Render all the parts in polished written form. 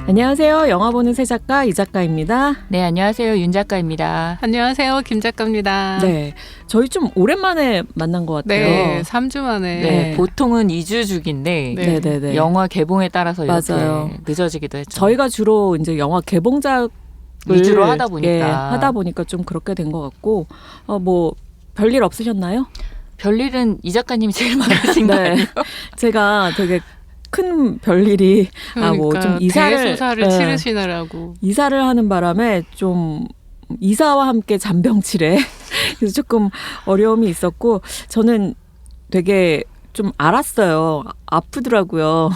안녕하세요. 영화 보는 새 작가 이 작가입니다. 네, 안녕하세요. 윤 작가입니다. 안녕하세요. 김 작가입니다. 네, 저희 좀 오랜만에 만난 것 같아요. 네, 3주 만에. 네, 보통은 2주 주기인데 네. 네네네. 영화 개봉에 따라서 이렇게 맞아요. 늦어지기도 했죠. 저희가 주로 이제 영화 개봉작 위주로 하다 보니까. 예, 하다 보니까 좀 그렇게 된 것 같고 뭐 별일 없으셨나요? 별일은 이 작가님이 제일 많으신 거 아니에요? 제가 되게 큰 별일이 뭐 좀 이사를 대소사를 치르시느라고 이사를 하는 바람에 좀 이사와 함께 잔병치레 그래서 조금 어려움이 있었고 저는 되게 좀 알았어요. 아프더라고요.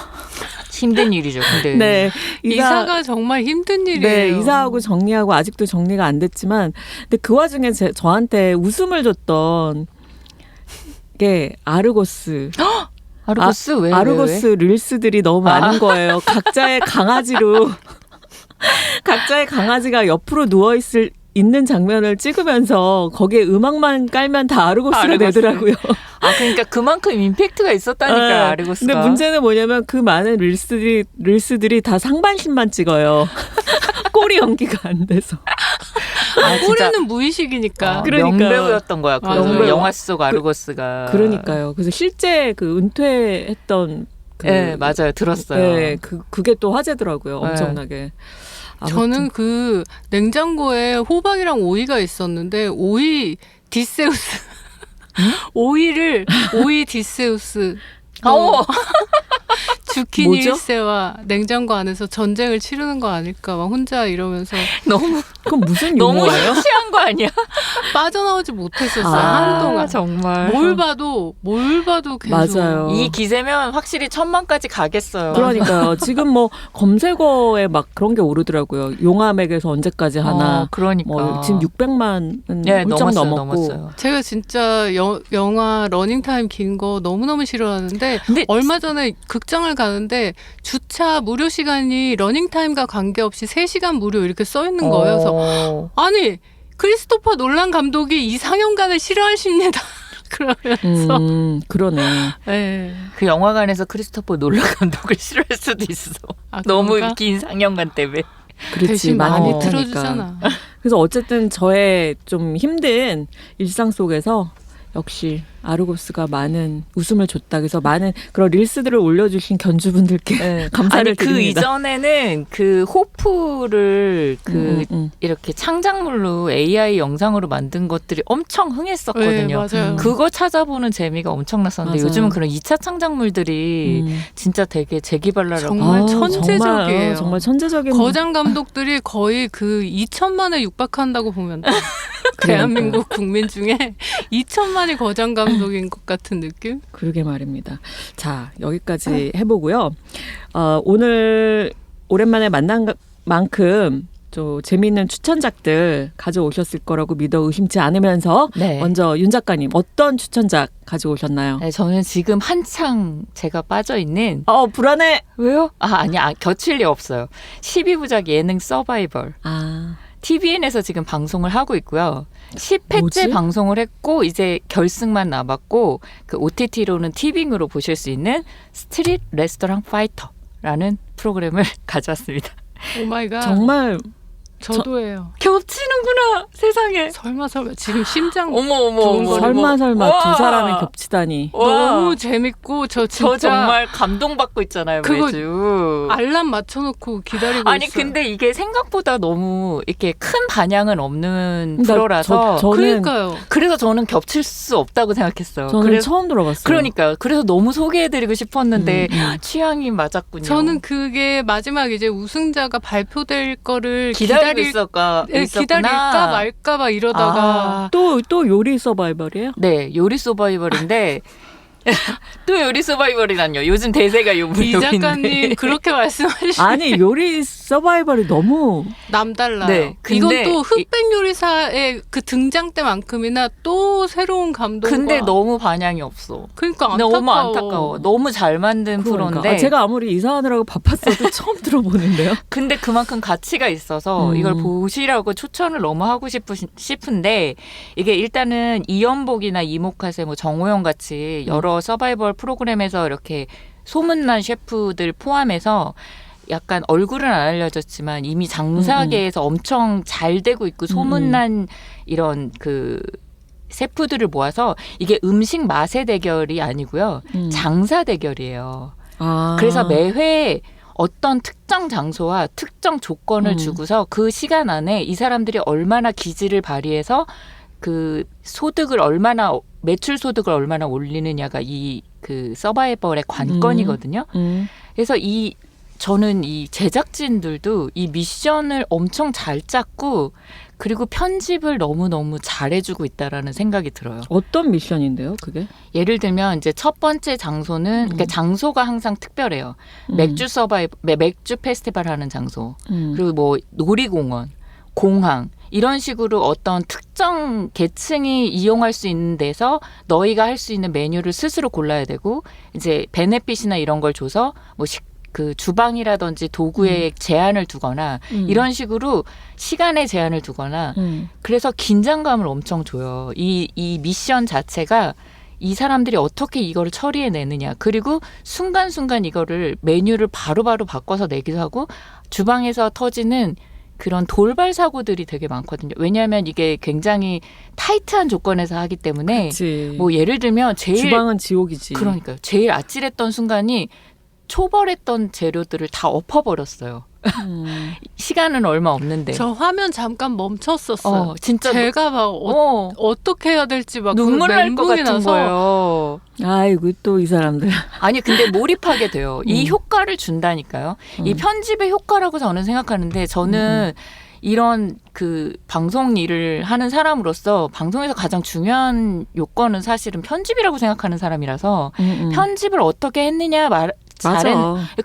힘든 일이죠. 근데 네, 이사가 정말 힘든 일이에요. 네, 이사하고 정리하고 아직도 정리가 안 됐지만 근데 그 와중에 저한테 웃음을 줬던 게 아르고스. 아르고스 왜? 아르고스 릴스들이 너무 많은 거예요. 각자의 강아지로 각자의 강아지가 옆으로 누워 있는 장면을 찍으면서 거기에 음악만 깔면 다 아르고스가 되더라고요. 아, 그러니까 그만큼 임팩트가 있었다니까요. 네. 아르고스가. 근데 문제는 뭐냐면 그 많은 릴스들이 다 상반신만 찍어요. 꼬리 연기가 안 돼서. 꼬리는 무의식이니까. 그러니까요. 명배우였던 거야. 그 맞아요. 영화 속 아르고스가. 그러니까요. 그래서 실제 그 은퇴했던 네, 맞아요. 들었어요. 네, 그게 또 화제더라고요. 엄청나게. 아무튼. 저는 그 냉장고에 호박이랑 오이가 있었는데 오이 디세우스 오이 디세우스 주키니 뭐죠? 1세와 냉장고 안에서 전쟁을 치르는 거 아닐까 막 혼자 이러면서 너무 그건 무슨 너무 유머예요? 취한 거 아니야? 빠져나오지 못했었어요. 한동안. 정말. 뭘 봐도 계속. 맞아요. 이 기세면 확실히 1000만까지 가겠어요. 그러니까요. 지금 뭐 검색어에 막 그런 게 오르더라고요. 용암액에서 언제까지 하나. 그러니까. 뭐 지금 600만은 네, 훌쩍 넘었어요, 넘었고. 넘었어요. 제가 진짜 영화 러닝타임 긴 거 너무너무 싫어하는데 근데 얼마 전에 극장을 가는데 주차 무료 시간이 러닝타임과 관계없이 3시간 무료 이렇게 써 있는 거예요. 그래서 아니 크리스토퍼 놀란 감독이 이 상영관을 싫어하십니다. 그러면서 그러네. 네. 그 영화관에서 크리스토퍼 놀란 감독을 싫어할 수도 있어. 아, 너무 그런가? 긴 상영관 때문에. 그렇지. 대신 많이 많이 못하니까. 틀어주잖아. 그래서 어쨌든 저의 좀 힘든 일상 속에서 역시 아르고스가 많은 웃음을 줬다. 그래서 많은 그런 릴스들을 올려주신 견주분들께 감사를 아니, 그 드립니다. 이전에는 그 호프를 이렇게 창작물로 AI 영상으로 만든 것들이 엄청 흥했었거든요. 네, 맞아요. 그거 찾아보는 재미가 엄청났었는데 맞아요. 요즘은 그런 2차 창작물들이 진짜 되게 재기발랄하고 정말 천재적이에요. 정말 천재적인 거장 감독들이 거의 그 2천만에 육박한다고 보면 돼. 대한민국 국민 중에 2천만이 거장 감독인 것 같은 느낌? 그러게 말입니다. 자, 여기까지 해보고요. 오늘 오랜만에 만난 만큼 좀 재미있는 추천작들 가져오셨을 거라고 믿어 의심치 않으면서 네. 먼저 윤 작가님 어떤 추천작 가져오셨나요? 네, 저는 지금 한창 제가 빠져있는 불안해. 왜요? 아니야. 겹칠 리 없어요. 12부작 예능 서바이벌. TVN에서 지금 방송을 하고 있고요. 10회째 뭐지? 방송을 했고 이제 결승만 남았고 그 OTT로는 티빙으로 보실 수 있는 스트릿 레스토랑 파이터라는 프로그램을 가져왔습니다. 오 마이 갓. 정말 저도예요. 겹치는구나 세상에. 설마 지금 심장 어머 설마 와. 두 사람이 겹치다니. 너무 재밌고 저 진짜 저 정말 감동받고 있잖아요. 그거 매주. 알람 맞춰놓고 기다리고 아니 있어요. 근데 이게 생각보다 너무 이렇게 큰 반향은 없는 프로라서 저는 그러니까요. 그래서 저는 겹칠 수 없다고 생각했어요. 저는 처음 들어봤어요. 그러니까요. 그래서 너무 소개해드리고 싶었는데 취향이 맞았군요. 저는 그게 마지막 이제 우승자가 발표될 거를 기다리고 있었구나. 기다릴까 말까 봐 이러다가 또 요리 서바이벌이에요? 네, 요리 서바이벌인데 또 요리 서바이벌이란요. 요즘 대세가 이 요리인데. 작가님 그렇게 말씀하시면 아니 요리 서바이벌이 너무 남달라요. 네, 이건 근데 또 흑백 요리사의 그 등장 때만큼이나 또 새로운 감동과 근데 너무 반향이 없어. 그러니까 안타까워. 너무 안타까워. 너무 잘 만든 그러니까. 프로인데 제가 아무리 이사하느라고 바빴어도 처음 들어보는데요. 근데 그만큼 가치가 있어서 이걸 보시라고 추천을 너무 하고 싶은데 이게 일단은 이연복이나 이모카세 뭐 정호영 같이 여러 서바이벌 프로그램에서 이렇게 소문난 셰프들 포함해서 약간 얼굴은 안 알려졌지만 이미 장사계에서 엄청 잘 되고 있고 소문난 이런 그 셰프들을 모아서 이게 음식 맛의 대결이 아니고요. 장사 대결이에요. 아. 그래서 매회 어떤 특정 장소와 특정 조건을 주고서 그 시간 안에 이 사람들이 얼마나 기질을 발휘해서 그 소득을 얼마나 매출 소득을 얼마나 올리느냐가 이 그 서바이벌의 관건이거든요. 그래서 저는 이 제작진들도 이 미션을 엄청 잘 짰고 그리고 편집을 너무너무 잘해주고 있다라는 생각이 들어요. 어떤 미션인데요, 그게? 예를 들면 이제 첫 번째 장소는 그러니까 장소가 항상 특별해요. 맥주 페스티벌 하는 장소. 그리고 뭐 놀이공원, 공항 이런 식으로 어떤 특정 계층이 이용할 수 있는 데서 너희가 할 수 있는 메뉴를 스스로 골라야 되고 이제 베네핏이나 이런 걸 줘서 뭐 그 주방이라든지 도구에 제한을 두거나 이런 식으로 시간에 제한을 두거나 그래서 긴장감을 엄청 줘요. 이 미션 자체가 이 사람들이 어떻게 이거를 처리해내느냐 그리고 순간순간 이거를 메뉴를 바로바로 바꿔서 내기도 하고 주방에서 터지는 그런 돌발 사고들이 되게 많거든요. 왜냐하면 이게 굉장히 타이트한 조건에서 하기 때문에 그치. 뭐 예를 들면 제일 주방은 지옥이지. 그러니까요. 제일 아찔했던 순간이 초벌했던 재료들을 다 엎어버렸어요. 시간은 얼마 없는데. 저 화면 잠깐 멈췄었어요. 진짜 제가 막 어떻게 해야 될지 막 눈물 날 것 멘붕이 같은 나서 거예요. 아이고 또 이 사람들. 아니 근데 몰입하게 돼요. 이 효과를 준다니까요. 이 편집의 효과라고 저는 생각하는데 저는 이런 그 방송 일을 하는 사람으로서 방송에서 가장 중요한 요건은 사실은 편집이라고 생각하는 사람이라서 편집을 어떻게 했느냐 맞아.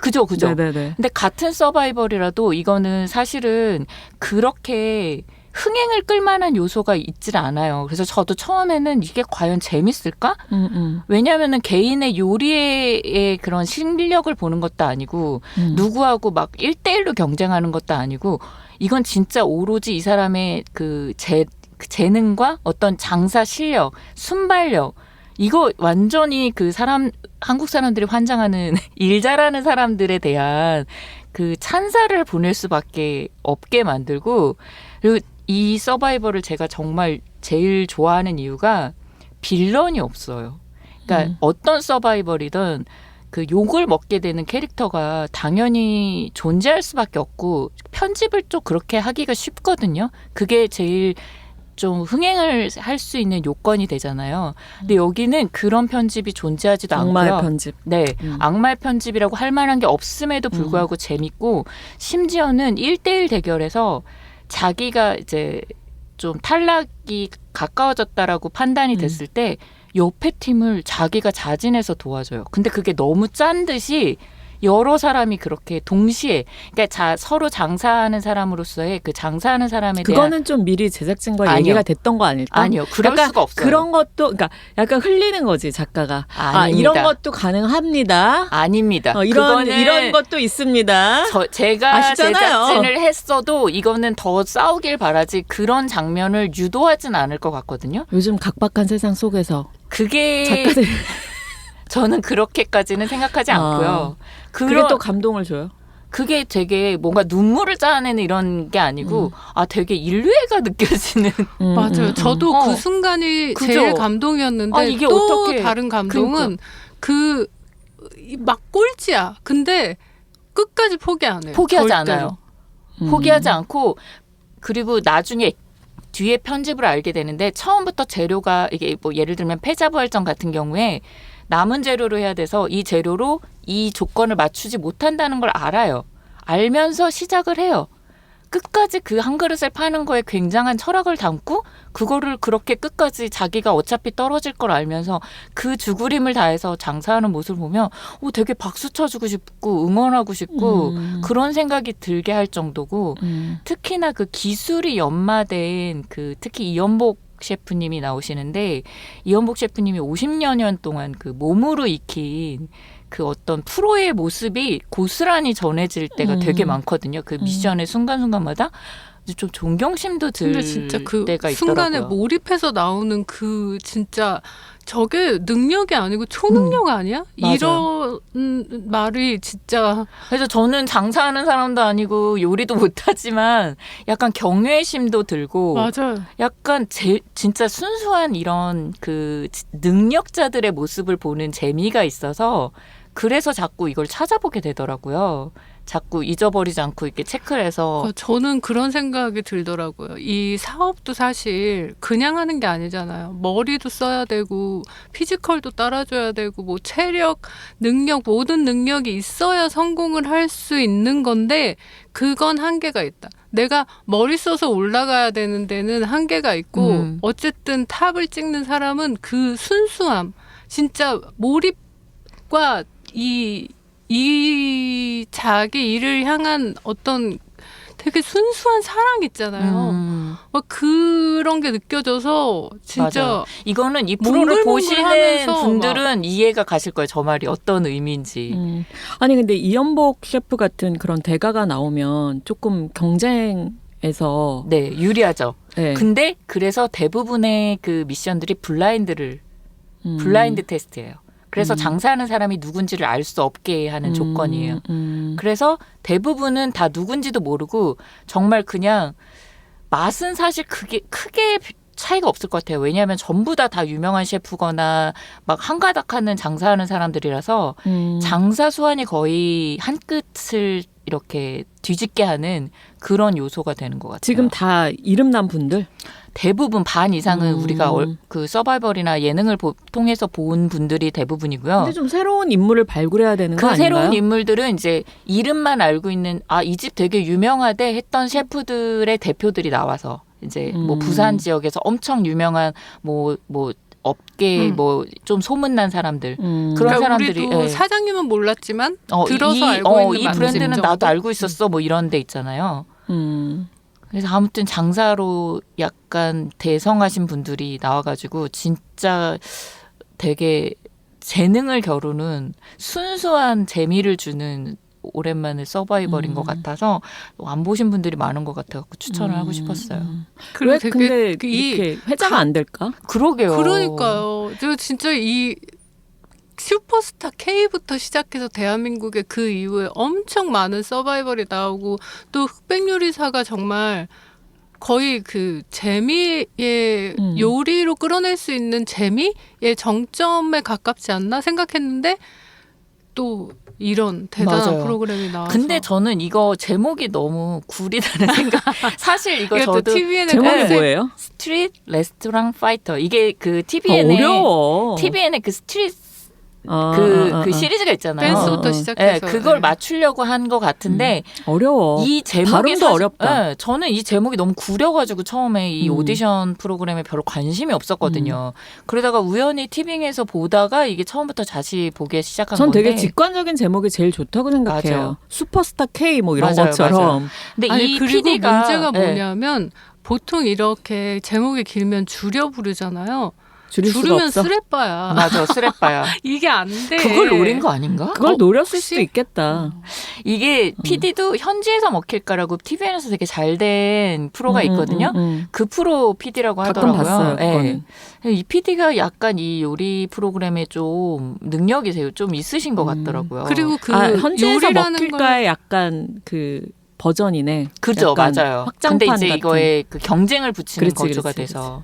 그죠. 네네네. 근데 같은 서바이벌이라도 이거는 사실은 그렇게 흥행을 끌만한 요소가 있질 않아요. 그래서 저도 처음에는 이게 과연 재밌을까? 왜냐하면은 개인의 요리의 그런 실력을 보는 것도 아니고 누구하고 막 1대1로 경쟁하는 것도 아니고 이건 진짜 오로지 이 사람의 그 재능과 어떤 장사 실력, 순발력 이거 완전히 그 한국 사람들이 환장하는 일 잘하는 사람들에 대한 그 찬사를 보낼 수밖에 없게 만들고 그리고 이 서바이벌을 제가 정말 제일 좋아하는 이유가 빌런이 없어요. 그러니까 어떤 서바이벌이든 그 욕을 먹게 되는 캐릭터가 당연히 존재할 수밖에 없고 편집을 좀 그렇게 하기가 쉽거든요. 그게 제일 좀 흥행을 할 수 있는 요건이 되잖아요. 근데 여기는 그런 편집이 존재하지도 않고요. 악마의 편집. 네. 악마의 편집이라고 할 만한 게 없음에도 불구하고 재밌고 심지어는 1대1 대결에서 자기가 이제 좀 탈락이 가까워졌다라고 판단이 됐을 때 옆에 팀을 자기가 자진해서 도와줘요. 근데 그게 너무 짠 듯이 여러 사람이 그렇게 동시에 그러니까 서로 장사하는 사람으로서의 그 장사하는 사람에 대한 그거는 좀 미리 제작진과 아니요. 얘기가 됐던 거 아닐까? 아니요. 그럴 약간 수가 없어요. 그런 것도 그러니까 약간 흘리는 거지 작가가. 아닙니다. 이런 것도 가능합니다. 아닙니다. 이런 것도 있습니다. 제가 아시잖아요. 제작진을 했어도 이거는 더 싸우길 바라지 그런 장면을 유도하진 않을 것 같거든요. 요즘 각박한 세상 속에서 그게 작가들 저는 그렇게까지는 생각하지 않고요. 그게 또 감동을 줘요. 그게 되게 뭔가 눈물을 짜내는 이런 게 아니고 되게 인류애가 느껴지는 맞아요. 저도 그 순간이 그죠? 제일 감동이었는데 이게 또 어떻게 다른 감동은 그 막 꼴찌야. 근데 끝까지 포기 안 해요. 포기하지 절대로. 않아요. 포기하지 않고 그리고 나중에 뒤에 편집을 알게 되는데 처음부터 재료가 이게 뭐 예를 들면 패자부활전 같은 경우에 남은 재료로 해야 돼서 이 재료로 이 조건을 맞추지 못한다는 걸 알아요. 알면서 시작을 해요. 끝까지 그 한 그릇을 파는 거에 굉장한 철학을 담고 그거를 그렇게 끝까지 자기가 어차피 떨어질 걸 알면서 그 죽으림을 다해서 장사하는 모습을 보면 되게 박수 쳐주고 싶고 응원하고 싶고 그런 생각이 들게 할 정도고 특히나 그 기술이 연마된 그 특히 이연복 셰프님이 나오시는데 이연복 셰프님이 50여 년 동안 그 몸으로 익힌 그 어떤 프로의 모습이 고스란히 전해질 때가 되게 많거든요. 그 미션의 순간순간마다. 좀 존경심도 들 근데 진짜 그 때가 순간에 있더라고요. 몰입해서 나오는 그 진짜 저게 능력이 아니고 초능력 아니야? 맞아요. 이런 말이 진짜 그래서 저는 장사하는 사람도 아니고 요리도 못하지만 약간 경외심도 들고 맞아요. 약간 진짜 순수한 이런 그 능력자들의 모습을 보는 재미가 있어서 그래서 자꾸 이걸 찾아보게 되더라고요. 자꾸 잊어버리지 않고 이렇게 체크를 해서 저는 그런 생각이 들더라고요. 이 사업도 사실 그냥 하는 게 아니잖아요. 머리도 써야 되고 피지컬도 따라줘야 되고 뭐 체력, 능력 모든 능력이 있어야 성공을 할 수 있는 건데 그건 한계가 있다. 내가 머리 써서 올라가야 되는 데는 한계가 있고 어쨌든 탑을 찍는 사람은 그 순수함, 진짜 몰입과 이 자기 일을 향한 어떤 되게 순수한 사랑 있잖아요. 막 그런 게 느껴져서 진짜 맞아요. 이거는 이 프로를 보시는 몽글몽글하면서 분들은 이해가 가실 거예요. 저 말이 어떤 의미인지. 아니 근데 이연복 셰프 같은 그런 대가가 나오면 조금 경쟁에서 네, 유리하죠. 네. 근데 그래서 대부분의 그 미션들이 블라인드 테스트예요. 그래서 장사하는 사람이 누군지를 알 수 없게 하는 조건이에요. 그래서 대부분은 다 누군지도 모르고 정말 그냥 맛은 사실 크게 차이가 없을 것 같아요. 왜냐하면 전부 다 유명한 셰프거나 막 한가닥하는 장사하는 사람들이라서 장사 수완이 거의 한 끝을 이렇게 뒤집게 하는 그런 요소가 되는 것 같아요. 지금 다 이름난 분들? 대부분 반 이상은 우리가 그 서바이벌이나 예능을 통해서 본 분들이 대부분이고요. 근데 좀 새로운 인물을 발굴해야 되는 거 그 아닌가요? 새로운 인물들은 이제 이름만 알고 있는 이 집 되게 유명하대 했던 셰프들의 대표들이 나와서 이제 뭐 부산 지역에서 엄청 유명한 뭐 업계 뭐 좀 소문난 사람들 그런 그러니까 사람들이 우리도 사장님은 몰랐지만 들어서 이, 알고 있는 이 맛집 브랜드는 정도? 나도 알고 있었어 뭐 이런 데 있잖아요. 그래서 아무튼 장사로 약간 대성하신 분들이 나와가지고 진짜 되게 재능을 겨루는 순수한 재미를 주는 오랜만에 서바이벌인 것 같아서 안 보신 분들이 많은 것 같아서 추천을 하고 싶었어요. 왜 되게 근데 이 이렇게 회자가 안 될까? 그러게요. 그러니까요. 저 진짜 이 슈퍼스타 K부터 시작해서 대한민국의 그 이후에 엄청 많은 서바이벌이 나오고 또 흑백요리사가 정말 거의 그 재미의 요리로 끌어낼 수 있는 재미의 정점에 가깝지 않나 생각했는데 또 이런 대단한 맞아요. 프로그램이 나와서 근데 저는 이거 제목이 너무 구리다는 생각. 사실 이거 이게 또 저도 TVN의 제목이 뭐예요? 스트릿 레스토랑 파이터 이게 그 TVN의 어려워. TVN의 그 스트릿 그 시리즈가 있잖아요. 댄스부터 시작해서 네, 그걸 맞추려고 한 것 같은데 어려워. 이 제목이 발음도 사실, 어렵다. 네, 저는 이 제목이 너무 구려가지고 처음에 이 오디션 프로그램에 별로 관심이 없었거든요. 그러다가 우연히 티빙에서 보다가 이게 처음부터 다시 보기 시작한 전 건데. 되게 직관적인 제목이 제일 좋다고 생각해요. 맞아요. 슈퍼스타 K 뭐 이런 맞아요, 것처럼. 맞아요. 근데 아니 이 그리고 PD가 문제가 뭐냐면 보통 이렇게 제목이 길면 줄여 부르잖아요. 줄일 수가 줄이면 없어. 쓰레빠야. 맞아 쓰레빠야. 이게 안 돼. 그걸 노린 거 아닌가? 그걸 노렸을 혹시? 수도 있겠다. 이게 PD도 현지에서 먹힐까라고 TVN에서 되게 잘 된 프로가 있거든요. 그 프로 PD라고 가끔 하더라고요. 봤어요. 네. 그거는. 이 PD가 약간 이 요리 프로그램에 좀 능력이 좀 있으신 것 같더라고요. 그리고 그 현지에서 요리라는 먹힐까의 약간 그 버전이네. 그죠, 약간 맞아요. 확장판 근데 이제 같은. 이거에 그 경쟁을 붙이는 그렇지, 거조가 그렇지, 돼서.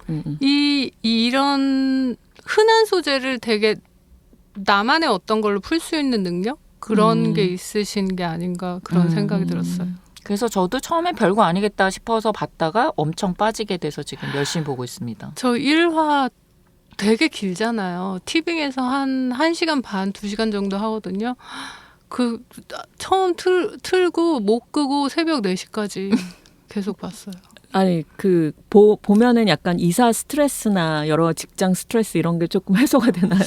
이런 흔한 소재를 되게 나만의 어떤 걸로 풀 수 있는 능력 그런 게 있으신 게 아닌가 그런 생각이 들었어요. 그래서 저도 처음엔 별거 아니겠다 싶어서 봤다가 엄청 빠지게 돼서 지금 열심히 보고 있습니다. 저 1화 되게 길잖아요. 티빙에서 한 1시간 반, 2시간 정도 하거든요. 그 처음 틀고 못 끄고 새벽 4시까지 계속 봤어요. 아니 그 보면은 약간 이사 스트레스나 여러 직장 스트레스 이런 게 조금 해소가 되나요?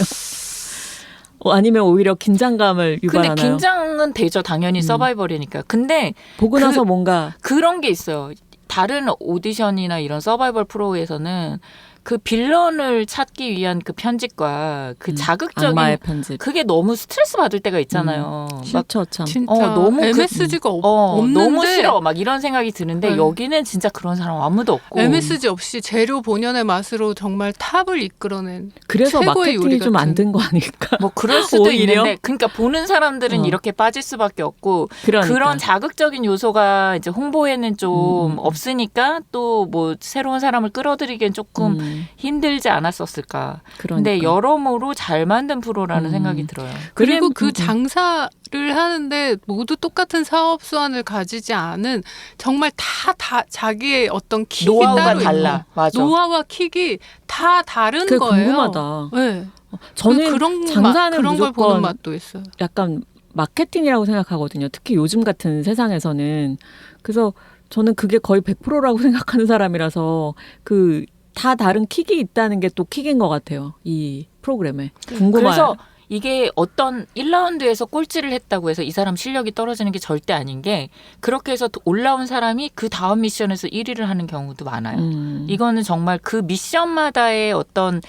아니면 오히려 긴장감을 유발하나요? 근데 긴장은 되죠. 당연히 서바이벌이니까. 근데 보고 나서 뭔가 그런 게 있어요. 다른 오디션이나 이런 서바이벌 프로에서는 그 빌런을 찾기 위한 그 편집과 그 자극적인 악마의 편집. 그게 너무 스트레스 받을 때가 있잖아요. 막 싫죠 참. 진짜 너무 MSG가 없는데 너무 싫어. 막 이런 생각이 드는데 네. 여기는 진짜 그런 사람 아무도 없고. MSG 없이 재료 본연의 맛으로 정말 탑을 이끌어낸 그래서 최고의 마케팅이 요리 좀 안 같은. 된 거 아닐까? 뭐 그럴 수도 오히려? 있는데 그러니까 보는 사람들은 어. 이렇게 빠질 수밖에 없고 그러니까. 그런 자극적인 요소가 이제 홍보에는 좀 없으니까 또 뭐 새로운 사람을 끌어들이기엔 조금 힘들지 않았었을까. 그러니까. 근데 여러모로 잘 만든 프로라는 음. 생각이 들어요. 그리고 그림- 그 장사를 하는데 모두 똑같은 사업 수완을 가지지 않은 정말 다 자기의 어떤 킥이 노하우가 따로 달라. 있고 맞아. 노하우와 킥이 다 다른 그게 거예요. 궁금하다. 네. 저는 그런 장사는 그런 걸 보는 무조건 맛도 있어요. 약간 마케팅이라고 생각하거든요. 특히 요즘 같은 세상에서는. 그래서 저는 그게 거의 100%라고 생각하는 사람이라서 그 다 다른 킥이 있다는 게 또 킥인 것 같아요. 이 프로그램에. 궁금해요. 그래서 이게 어떤 1라운드에서 꼴찌를 했다고 해서 이 사람 실력이 떨어지는 게 절대 아닌 게 그렇게 해서 올라온 사람이 그 다음 미션에서 1위를 하는 경우도 많아요. 이거는 정말 그 미션마다의 어떤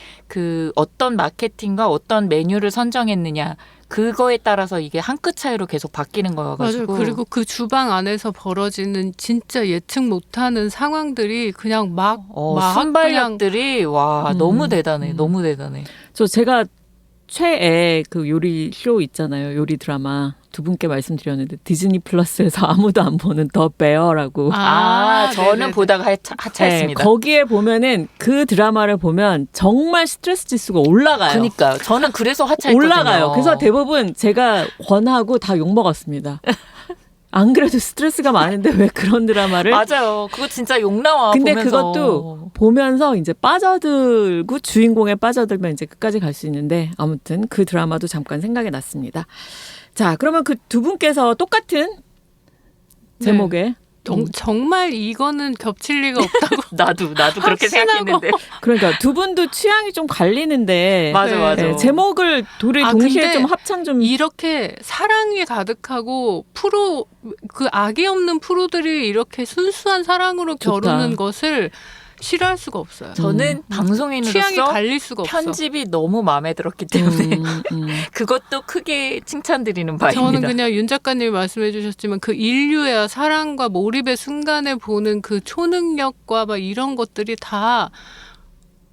마케팅과 어떤 메뉴를 선정했느냐 그거에 따라서 이게 한 끗 차이로 계속 바뀌는 거여가지고. 맞아요. 그리고 그 주방 안에서 벌어지는 진짜 예측 못하는 상황들이 그냥 막 순발력들이 와 너무 대단해. 너무 대단해. 제가 최애 그 요리 쇼 있잖아요. 요리 드라마 두 분께 말씀드렸는데 디즈니 플러스에서 아무도 안 보는 더 베어라고. 저는 네네네. 보다가 하차했습니다. 네, 거기에 보면은 그 드라마를 보면 정말 스트레스 지수가 올라가요. 그러니까 저는 그래서 하차했거든요. 올라가요. 그래서 대부분 제가 권하고 다 욕먹었습니다. 안 그래도 스트레스가 많은데 왜 그런 드라마를. 맞아요. 그거 진짜 욕 나와. 근데 보면서. 그것도 보면서 이제 빠져들고 주인공에 빠져들면 이제 끝까지 갈 수 있는데 아무튼 그 드라마도 잠깐 생각이 났습니다. 자, 그러면 그 두 분께서 똑같은 제목의 정말 이거는 겹칠 리가 없다고. 나도 그렇게 확신하고. 생각했는데. 그러니까 두 분도 취향이 좀 갈리는데 맞아 맞아. 네, 제목을 둘이 동시에 근데 좀 합창 좀 이렇게 사랑이 가득하고 프로 그 악이 없는 프로들이 이렇게 순수한 사랑으로 좋다. 겨루는 것을 싫어할 수가 없어요. 저는 취향이 방송인으로서 갈릴 수가 없어. 편집이 너무 마음에 들었기 때문에 음. 그것도 크게 칭찬드리는 바입니다. 저는 그냥 윤 작가님이 말씀해 주셨지만 그 인류의 사랑과 몰입의 순간에 보는 그 초능력과 막 이런 것들이 다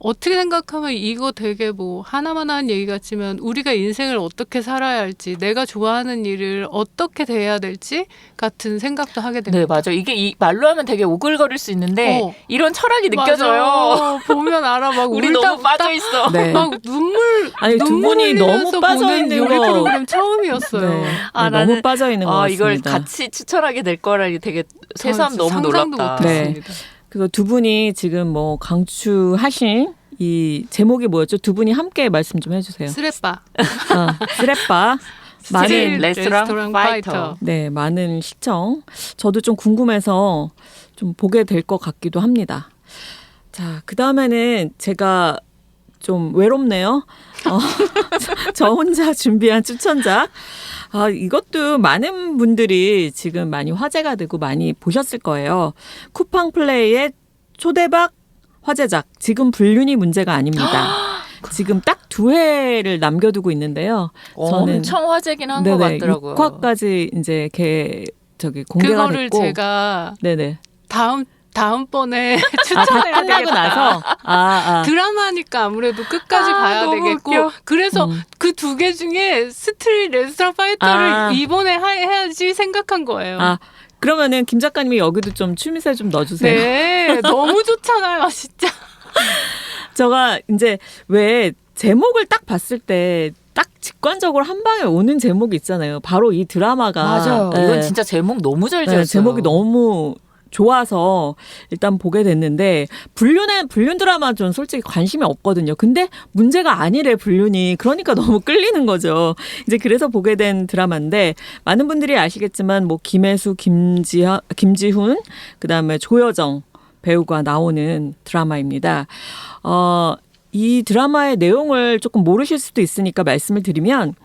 어떻게 생각하면 이거 되게 뭐 하나만 하는 얘기 같지만 우리가 인생을 어떻게 살아야 할지 내가 좋아하는 일을 어떻게 대해야 될지 같은 생각도 하게 됩니다. 네 맞아. 이게 말로 하면 되게 오글거릴 수 있는데 이런 철학이 느껴져요. 맞아. 보면 알아. 막 우리 울다 너무 빠져 있어. 네. 막 눈물 아니 두 눈물 분이 흘리면서 너무 빠져 보는 있는 요리 거. 프로그램 처음이었어요. 네. 아, 네, 너무 나는 빠져 있는 것 같습니다. 이걸 같이 추천하게 될 거라니 되게 새삼 너무 상상도 놀랍다. 못했습니다. 그래서 두 분이 지금 뭐 강추하신 이 제목이 뭐였죠? 두 분이 함께 말씀 좀 해주세요. 쓰레빠. 쓰레빠. 스틸 많은 레스토랑 파이터. 네, 많은 시청. 저도 좀 궁금해서 좀 보게 될 것 같기도 합니다. 자, 그 다음에는 제가 좀 외롭네요. 저 혼자 준비한 추천작. 이것도 많은 분들이 지금 많이 화제가 되고 많이 보셨을 거예요. 쿠팡 플레이의 초대박 화제작. 지금 불륜이 문제가 아닙니다. 지금 딱 2회를 남겨두고 있는데요. 저는 엄청 화제긴 한 것 같더라고요. 6화까지 이제 공개가 그거를 됐고. 제가 네네. 다음번에 다 추천해야 끝나고 되겠다. 나서. 드라마니까 아무래도 끝까지 봐야 너무 되겠고 웃겨. 그래서 그 2개 중에 스트릿 레스토랑 파이터를 이번에 해야지 생각한 거예요. 그러면은 김 작가님이 여기도 좀 추미세 좀 넣어주세요. 네, 너무 좋잖아요, 진짜. 제가 이제 왜 제목을 딱 봤을 때 딱 직관적으로 한 방에 오는 제목이 있잖아요. 바로 이 드라마가. 맞아요. 네. 이건 진짜 제목 너무 잘 지었어요. 제목이 너무 좋아서 일단 보게 됐는데 불륜 드라마 좀 솔직히 관심이 없거든요. 근데 문제가 아니래 불륜이. 그러니까 너무 끌리는 거죠. 이제 그래서 보게 된 드라마인데 많은 분들이 아시겠지만 뭐 김혜수, 김지훈, 그다음에 조여정 배우가 나오는 드라마입니다. 이 드라마의 내용을 조금 모르실 수도 있으니까 말씀을 드리면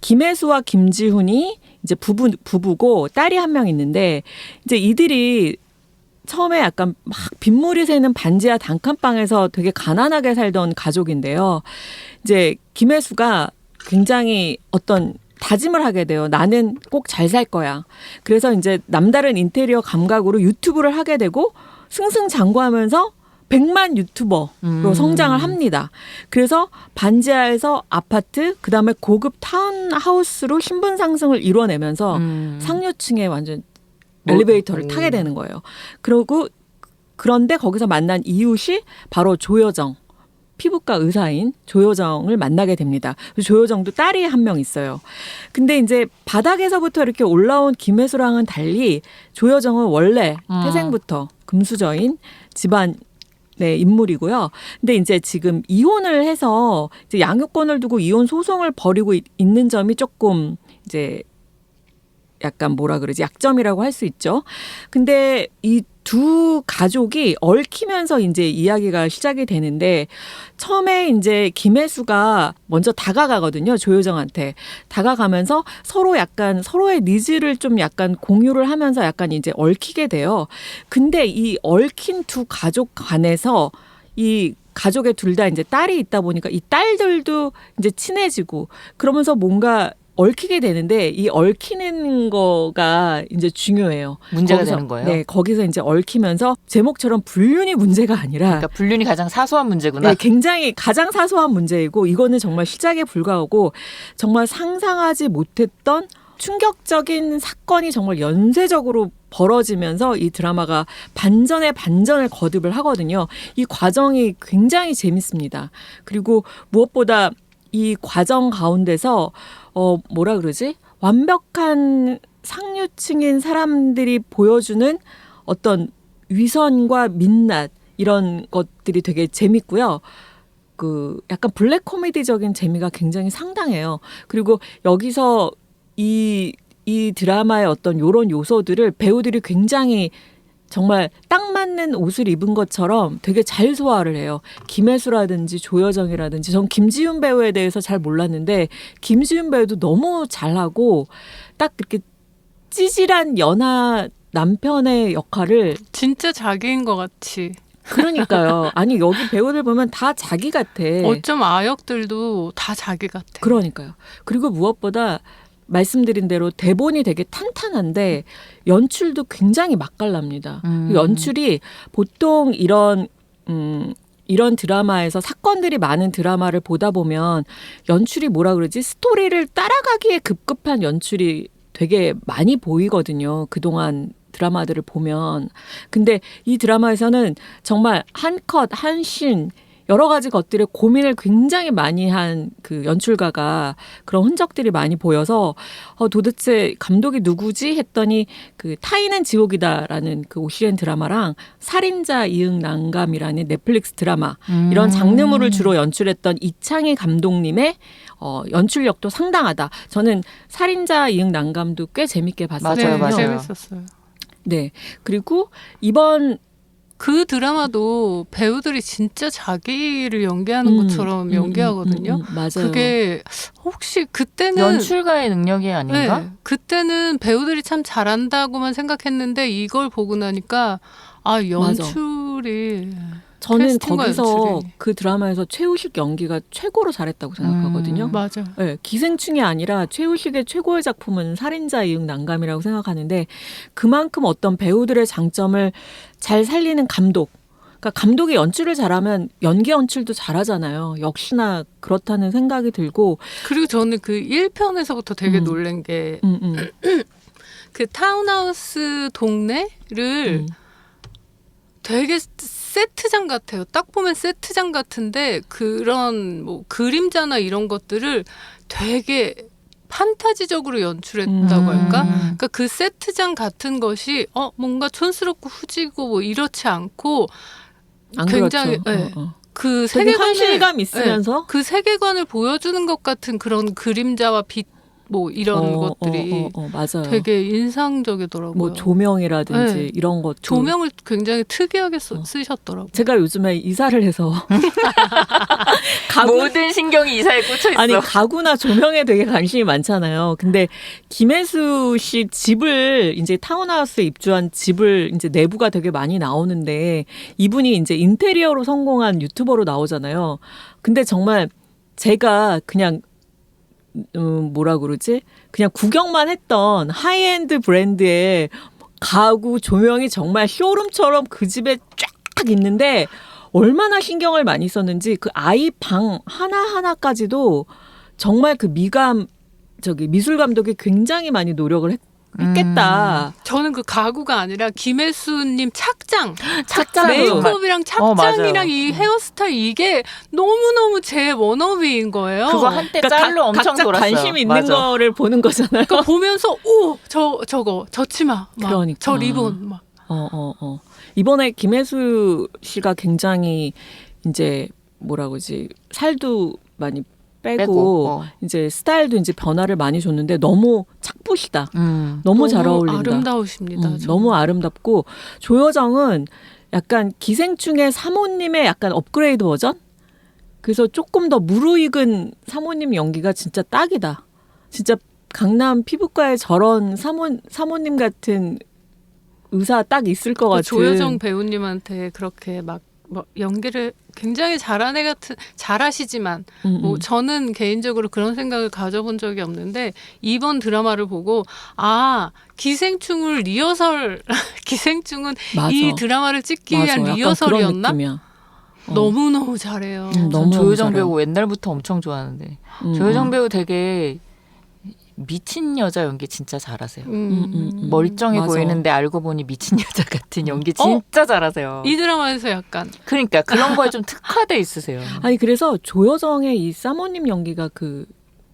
김혜수와 김지훈이 이제 부부고 딸이 한 명 있는데 이제 이들이 처음에 약간 막 빗물이 새는 반지하 단칸방에서 되게 가난하게 살던 가족인데요. 이제 김혜수가 굉장히 어떤 다짐을 하게 돼요. 나는 꼭 잘 살 거야. 그래서 이제 남다른 인테리어 감각으로 유튜브를 하게 되고 승승장구하면서 100만 유튜버로 성장을 합니다. 그래서 반지하에서 아파트, 그다음에 고급 타운하우스로 신분 상승을 이뤄내면서 상류층에 완전 엘리베이터를 타게 되는 거예요. 그런데 거기서 만난 이웃이 바로 조여정, 피부과 의사인 조여정을 만나게 됩니다. 조여정도 딸이 한 명 있어요. 근데 이제 바닥에서부터 이렇게 올라온 김혜수랑은 달리 조여정은 원래 태생부터 금수저인 집안 네, 인물이고요. 근데 이제 지금 이혼을 해서 이제 양육권을 두고 이혼 소송을 벌이고 있는 점이 조금 이제 약간 뭐라 그러지? 약점이라고 할 수 있죠. 근데 이 두 가족이 얽히면서 이제 이야기가 시작이 되는데 처음에 이제 김혜수가 먼저 다가가거든요. 조효정한테. 다가가면서 서로 약간 서로의 니즈를 좀 약간 공유를 하면서 약간 이제 얽히게 돼요. 근데 이 얽힌 두 가족 간에서 이 가족의 둘 다 이제 딸이 있다 보니까 이 딸들도 이제 친해지고 그러면서 뭔가 얽히게 되는데 이 얽히는 거가 이제 중요해요. 문제가 거기서, 되는 거예요. 네, 거기서 이제 얽히면서 제목처럼 불륜이 문제가 아니라 그러니까 불륜이 가장 사소한 문제구나. 네, 굉장히 가장 사소한 문제이고 이거는 정말 시작에 불과하고 정말 상상하지 못했던 충격적인 사건이 정말 연쇄적으로 벌어지면서 이 드라마가 반전에 반전을 거듭을 하거든요. 이 과정이 굉장히 재밌습니다. 그리고 무엇보다 이 과정 가운데서 뭐라 그러지? 완벽한 상류층인 사람들이 보여주는 어떤 위선과 민낯 이런 것들이 되게 재밌고요. 그 약간 블랙 코미디적인 재미가 굉장히 상당해요. 그리고 여기서 이 드라마의 어떤 요런 요소들을 배우들이 굉장히 정말 딱 맞는 옷을 입은 것처럼 되게 잘 소화를 해요. 김혜수라든지 조여정이라든지 전 김지훈 배우에 대해서 잘 몰랐는데 김지훈 배우도 너무 잘하고 딱 이렇게 찌질한 연하 남편의 역할을 진짜 자기인 것 같이. 그러니까요. 아니 여기 배우들 보면 다 자기 같아. 어쩜 아역들도 다 자기 같아. 그러니까요. 그리고 무엇보다 말씀드린 대로 대본이 되게 탄탄한데 연출도 굉장히 맛깔납니다. 연출이 보통 이런 드라마에서 사건들이 많은 드라마를 보다 보면 연출이 뭐라 그러지? 스토리를 따라가기에 급급한 연출이 되게 많이 보이거든요. 그동안 드라마들을 보면. 근데 이 드라마에서는 정말 한 컷, 한 씬, 여러 가지 것들에 고민을 굉장히 많이 한 그 연출가가 그런 흔적들이 많이 보여서 도대체 감독이 누구지 했더니 그 타인은 지옥이다라는 그 OCN 드라마랑 살인자 이응 난감이라는 넷플릭스 드라마 이런 장르물을 주로 연출했던 이창희 감독님의 연출력도 상당하다. 저는 살인자 이응 난감도 꽤 재밌게 봤었거든요. 맞아요. 재밌었어요. 네. 그리고 이번 그 드라마도 배우들이 진짜 자기를 연기하는 것처럼 연기하거든요. 맞아요. 그게 혹시 그때는 연출가의 능력이 아닌가? 네, 그때는 배우들이 참 잘한다고만 생각했는데 이걸 보고 나니까 연출이 저는 캐스팅과 거기서 연출이. 그 드라마에서 최우식 연기가 최고로 잘했다고 생각하거든요. 맞아. 네, 기생충이 아니라 최우식의 최고의 작품은 살인자 이응 난감이라고 생각하는데 그만큼 어떤 배우들의 장점을 잘 살리는 감독. 그러니까 감독이 연출을 잘하면 연기 연출도 잘하잖아요. 역시나 그렇다는 생각이 들고 그리고 저는 그 1편에서부터 되게 놀란 게 그 타운하우스 동네를 되게 세트장 같아요. 딱 보면 세트장 같은데 그런 뭐 그림자나 이런 것들을 되게 판타지적으로 연출했다고 할까? 그러니까 그 세트장 같은 것이 뭔가 촌스럽고 후지고 뭐 이렇지 않고 안 굉장히 그렇죠. 그 되게 세계관을 현실감 있으면서 그 세계관을 보여주는 것 같은 그런 그림자와 빛 뭐 이런 것들이 맞아요. 되게 인상적이더라고요. 뭐 조명이라든지 네. 이런 것 조명을 굉장히 특이하게 쓰셨더라고요. 제가 요즘에 이사를 해서 모든 신경이 이사에 꽂혀 있어. 아니 가구나 조명에 되게 관심이 많잖아요. 근데 김혜수 씨 집을 이제 타운하우스에 입주한 집을 이제 내부가 되게 많이 나오는데 이분이 이제 인테리어로 성공한 유튜버로 나오잖아요. 근데 정말 제가 그냥 뭐라 그러지? 그냥 구경만 했던 하이엔드 브랜드의 가구 조명이 정말 쇼룸처럼 그 집에 쫙 있는데 얼마나 신경을 많이 썼는지 그 아이 방 하나하나까지도 정말 그 미술 감독이 굉장히 많이 노력을 했겠다. 저는 그 가구가 아니라 김혜수님 착장, 착장 메이크업이랑 착장이랑 맞아요. 이 헤어스타일 이게 너무너무 제 워너비인 거예요. 그거 한때 그러니까 짤로 엄청 각자 돌았어요. 관심 있는 맞아. 거를 보는 거잖아요. 그러니까 보면서 오, 저거, 저 치마, 막, 그러니까. 저 리본 막. 이번에 김혜수 씨가 굉장히 이제 뭐라 그러지 살도 많이 빼고 이제 스타일도 이제 변화를 많이 줬는데 너무 착부시다. 너무 잘 어울린다. 아름다우십니다. 너무 아름답고 조여정은 약간 기생충의 사모님의 약간 업그레이드 버전? 그래서 조금 더 무르익은 사모님 연기가 진짜 딱이다. 진짜 강남 피부과에 저런 사모님 같은 의사 딱 있을 것 같은. 조여정 배우님한테 그렇게 막 연기를 굉장히 잘하시지만 뭐 저는 개인적으로 그런 생각을 가져본 적이 없는데 이번 드라마를 보고 기생충을 기생충은 맞아. 이 드라마를 찍기 맞아. 위한 약간 리허설이었나? 그런 느낌이야. 너무너무 잘해요. 너무 조효정 잘해요. 배우 옛날부터 엄청 좋아하는데 조효정 배우 되게 미친 여자 연기 진짜 잘하세요. 멀쩡해 맞아. 보이는데 알고 보니 미친 여자 같은 연기 진짜 잘하세요. 이 드라마에서 약간 그러니까 그런 거에 좀 특화돼 있으세요. 아니 그래서 조여정의 이 사모님 연기가 그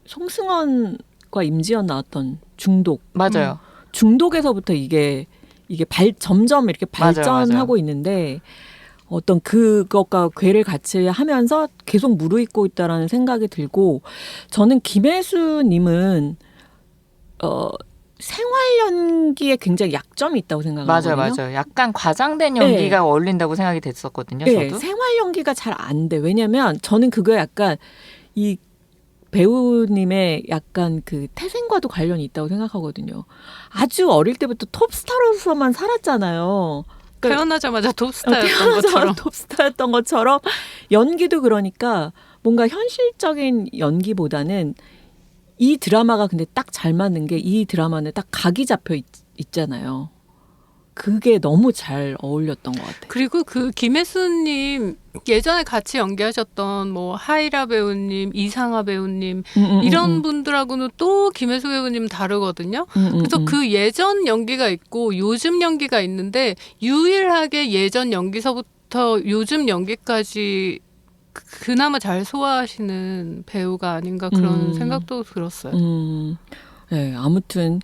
송승헌과 임지연 나왔던 중독. 맞아요. 중독에서부터 이게 점점 이렇게 발전하고 맞아요. 있는데 어떤 그것과 궤를 같이 하면서 계속 무르익고 있다라는 생각이 들고 저는 김혜수님은 생활 연기에 굉장히 약점이 있다고 생각하거든요. 맞아요. 약간 과장된 연기가 네. 어울린다고 생각이 됐었거든요. 네, 저도. 생활 연기가 잘 안 돼. 왜냐면 저는 그거 약간 이 배우님의 약간 그 태생과도 관련이 있다고 생각하거든요. 아주 어릴 때부터 톱스타로서만 살았잖아요. 태어나자마자 톱스타였던 것처럼. 톱스타였던 것처럼 연기도 그러니까 뭔가 현실적인 연기보다는 이 드라마가 근데 딱 잘 맞는 게 이 드라마는 딱 각이 잡혀 있잖아요. 그게 너무 잘 어울렸던 것 같아요. 그리고 그 김혜수님 예전에 같이 연기하셨던 뭐 하이라 배우님, 이상아 배우님 이런 분들하고는 또 김혜수 배우님 다르거든요. 그래서 그 예전 연기가 있고 요즘 연기가 있는데 유일하게 예전 연기서부터 요즘 연기까지 그나마 잘 소화하시는 배우가 아닌가 그런 생각도 들었어요. 네, 아무튼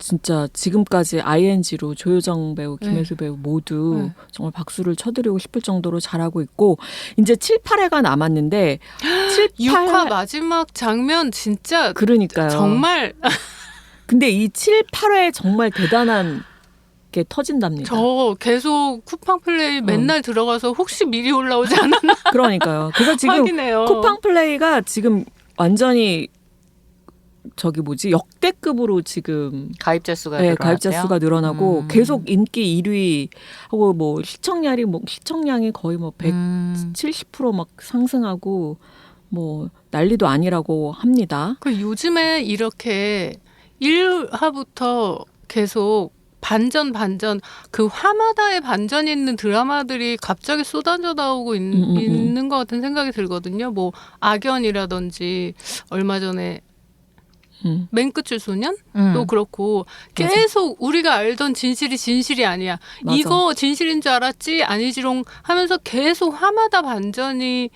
진짜 지금까지 ING로 조효정 배우, 김혜수 배우 모두 정말 박수를 쳐드리고 싶을 정도로 잘하고 있고 이제 7, 8회가 남았는데 7, 6화 마지막 장면 진짜 그러니까요. 정말 근데 이 7, 8회 정말 대단한 게 터진답니다. 저 계속 쿠팡 플레이 맨날 들어가서 혹시 미리 올라오지 않았나 그러니까요. 그래서 지금 확인해요. 쿠팡 플레이가 지금 완전히 역대급으로 지금 가입자 수가 네, 늘어났대요. 가입자 수가 늘어나고 계속 인기 1위 하고 뭐 시청량이 거의 뭐 170%막 상승하고 뭐 난리도 아니라고 합니다. 그 요즘에 이렇게 1화부터 계속 반전 그 화마다의 반전이 있는 드라마들이 갑자기 쏟아져 나오고 있는 것 같은 생각이 들거든요. 뭐 악연이라든지 얼마 전에 맨 끝줄 소년도 그렇고 계속 우리가 알던 진실이 아니야. 맞아. 이거 진실인 줄 알았지 아니지롱 하면서 계속 화마다 반전이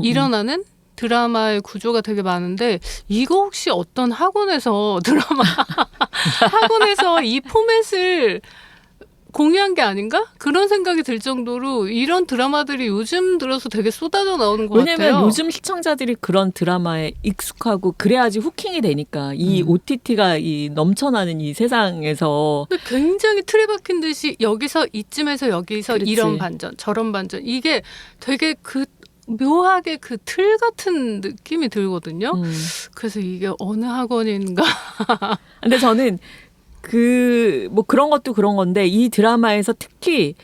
일어나는 드라마의 구조가 되게 많은데 이거 혹시 어떤 학원에서 이 포맷을 공유한 게 아닌가? 그런 생각이 들 정도로 이런 드라마들이 요즘 들어서 되게 쏟아져 나오는 것 같아요. 왜냐면 요즘 시청자들이 그런 드라마에 익숙하고 그래야지 후킹이 되니까 이 OTT가 이 넘쳐나는 이 세상에서 근데 굉장히 틀에 박힌 듯이 여기서 이쯤에서 여기서 그렇지. 이런 반전 저런 반전 이게 되게 그 묘하게 그 틀 같은 느낌이 들거든요. 그래서 이게 어느 학원인가. 근데 저는 뭐 그런 것도 그런 건데 이 드라마에서 특히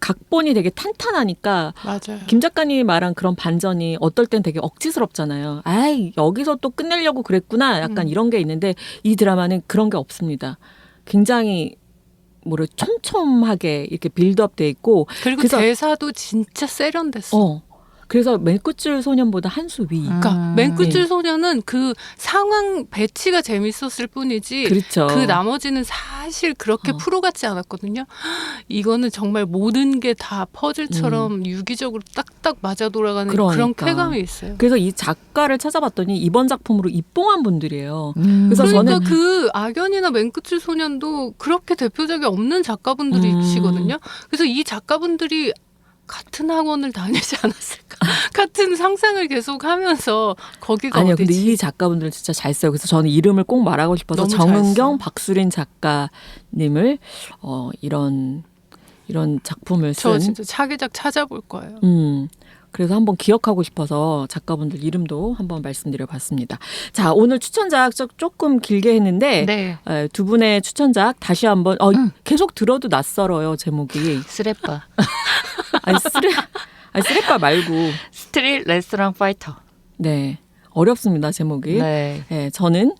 각본이 되게 탄탄하니까 맞아요. 김 작가님이 말한 그런 반전이 어떨 땐 되게 억지스럽잖아요. 아이, 여기서 또 끝내려고 그랬구나. 약간 이런 게 있는데 이 드라마는 그런 게 없습니다. 굉장히 촘촘하게 이렇게 빌드업 돼 있고 그리고 그래서- 대사도 진짜 세련됐어. 그래서 맨끝줄 소년보다 한 수 위. 그러니까 맨끝줄 소녀는 그 상황 배치가 재밌었을 뿐이지 그렇죠. 그 나머지는 사실 그렇게 프로 같지 않았거든요. 이거는 정말 모든 게 다 퍼즐처럼 유기적으로 딱딱 맞아 돌아가는 그런 그러니까. 쾌감이 있어요. 그래서 이 작가를 찾아봤더니 이번 작품으로 입봉한 분들이에요. 그래서 그래서 그러니까 저는 그 악연이나 맨끝줄 소년도 그렇게 대표작이 없는 작가분들이시거든요. 그래서 이 작가분들이 같은 학원을 다니지 않았을까? 같은 상상을 계속하면서 거기가 아니요, 어디지? 근데 이 작가분들은 진짜 잘 써요. 그래서 저는 이름을 꼭 말하고 싶어서 너무 잘 정은경, 써. 박수린 작가님을 이런 작품을 저 쓴 진짜 차기작 찾아볼 거예요. 그래서 한번 기억하고 싶어서 작가분들 이름도 한번 말씀드려봤습니다. 자, 오늘 추천작 조금 길게 했는데 네. 두 분의 추천작 다시 한번 계속 들어도 낯설어요 제목이. 스레빠. 아니 쓰레빠 말고 스트릿 레스토랑 파이터. 네 어렵습니다 제목이. 네. 네, 저는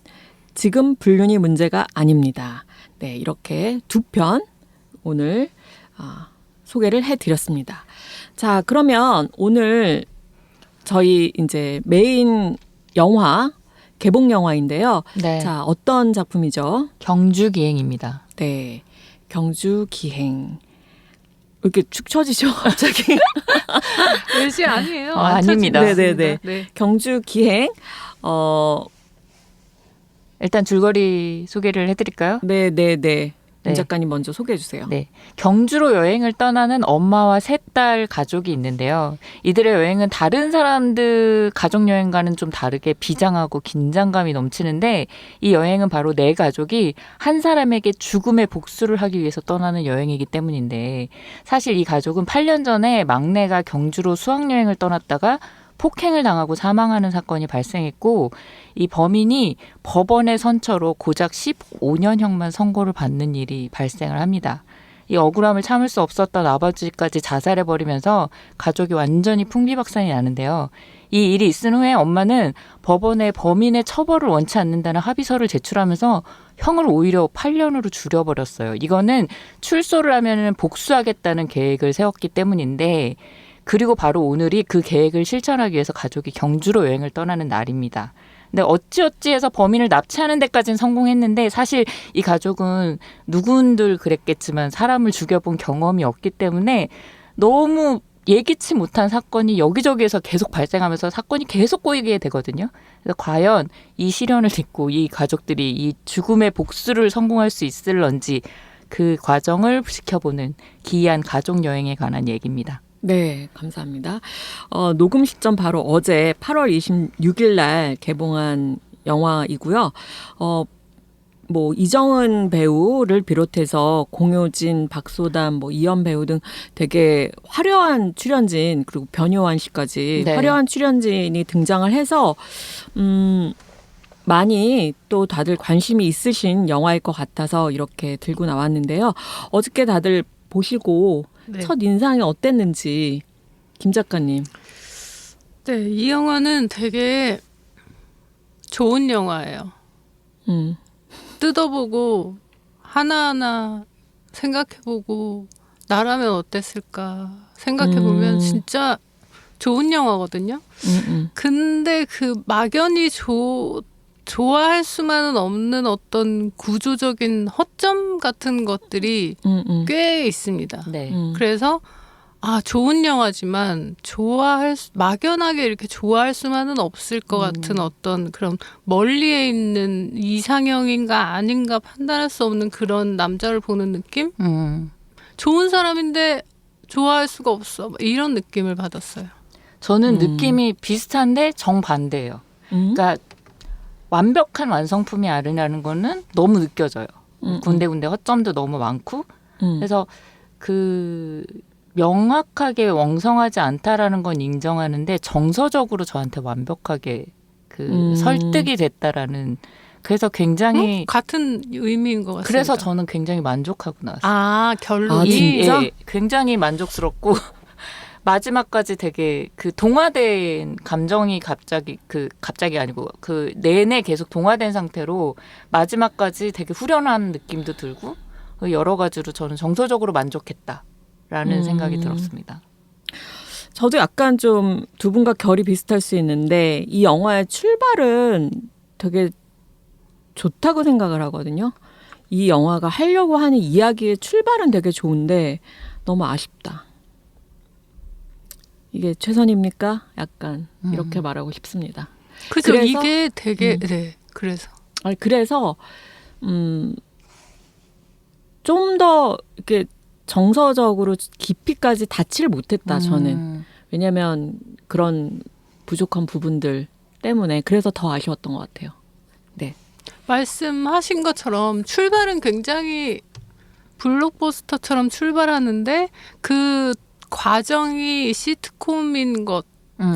지금 불륜이 문제가 아닙니다. 네, 이렇게 두 편 오늘 소개를 해드렸습니다. 자, 그러면 오늘 저희 이제 메인 영화 개봉 영화인데요. 네. 자, 어떤 작품이죠? 경주 기행입니다. 네, 경주 기행. 왜 이렇게 축 처지죠, 갑자기? 외시 아니에요. 아닙니다. 네네네. 네. 경주 기행. 일단 줄거리 소개를 해드릴까요? 네네네. 임 네. 작가님 먼저 소개해 주세요. 네. 경주로 여행을 떠나는 엄마와 셋 딸 가족이 있는데요. 이들의 여행은 다른 사람들 가족 여행과는 좀 다르게 비장하고 긴장감이 넘치는데 이 여행은 바로 네 가족이 한 사람에게 죽음의 복수를 하기 위해서 떠나는 여행이기 때문인데 사실 이 가족은 8년 전에 막내가 경주로 수학여행을 떠났다가 폭행을 당하고 사망하는 사건이 발생했고 이 범인이 법원의 선처로 고작 15년형만 선고를 받는 일이 발생을 합니다. 이 억울함을 참을 수 없었던 아버지까지 자살해버리면서 가족이 완전히 풍비박산이 나는데요. 이 일이 있은 후에 엄마는 법원에 범인의 처벌을 원치 않는다는 합의서를 제출하면서 형을 오히려 8년으로 줄여버렸어요. 이거는 출소를 하면 복수하겠다는 계획을 세웠기 때문인데 그리고 바로 오늘이 그 계획을 실천하기 위해서 가족이 경주로 여행을 떠나는 날입니다. 근데 어찌어찌해서 범인을 납치하는 데까지는 성공했는데 사실 이 가족은 누군들 그랬겠지만 사람을 죽여본 경험이 없기 때문에 너무 예기치 못한 사건이 여기저기에서 계속 발생하면서 사건이 계속 꼬이게 되거든요. 그래서 과연 이 시련을 딛고 이 가족들이 이 죽음의 복수를 성공할 수 있을런지 그 과정을 지켜보는 기이한 가족 여행에 관한 얘기입니다. 네, 감사합니다. 녹음 시점 바로 어제 8월 26일 날 개봉한 영화이고요. 뭐 이정은 배우를 비롯해서 공효진, 박소담, 뭐 이연 배우 등 되게 화려한 출연진 그리고 변요한 씨까지 네. 화려한 출연진이 등장을 해서 많이 또 다들 관심이 있으신 영화일 것 같아서 이렇게 들고 나왔는데요. 어저께 다들 보시고 네. 첫 인상이 어땠는지 김 작가님. 네, 이 영화는 되게 좋은 영화예요. 뜯어보고 하나하나 생각해보고 나라면 어땠을까 생각해보면 진짜 좋은 영화거든요. 근데 그 막연히 좋아할 수만은 없는 어떤 구조적인 허점 같은 것들이 꽤 있습니다. 네. 그래서 좋은 영화지만 막연하게 이렇게 좋아할 수만은 없을 것 같은 어떤 그런 멀리에 있는 이상형인가 아닌가 판단할 수 없는 그런 남자를 보는 느낌? 좋은 사람인데 좋아할 수가 없어. 이런 느낌을 받았어요. 저는 느낌이 비슷한데 정반대예요. 그러니까 완벽한 완성품이 아니라는 거는 너무 느껴져요. 군데군데 허점도 너무 많고 그래서 그 명확하게 왕성하지 않다라는 건 인정하는데 정서적으로 저한테 완벽하게 그 설득이 됐다라는 그래서 굉장히 같은 의미인 것 같습니다. 그래서 저는 굉장히 만족하고 나왔어요. 아, 결론이 진짜? 예, 굉장히 만족스럽고 마지막까지 되게 그 동화된 감정이 갑자기 아니고 그 내내 계속 동화된 상태로 마지막까지 되게 후련한 느낌도 들고 여러 가지로 저는 정서적으로 만족했다라는 생각이 들었습니다. 저도 약간 좀 두 분과 결이 비슷할 수 있는데 이 영화의 출발은 되게 좋다고 생각을 하거든요. 이 영화가 하려고 하는 이야기의 출발은 되게 좋은데 너무 아쉽다. 이게 최선입니까? 약간 이렇게 말하고 싶습니다. 그죠. 그래서? 이게 되게 네. 그래서 그래서 좀 더 이렇게 정서적으로 깊이까지 닿지를 못했다. 저는. 왜냐하면 그런 부족한 부분들 때문에 그래서 더 아쉬웠던 것 같아요. 네. 말씀하신 것처럼 출발은 굉장히 블록버스터처럼 출발하는데 그 과정이 시트콤인 것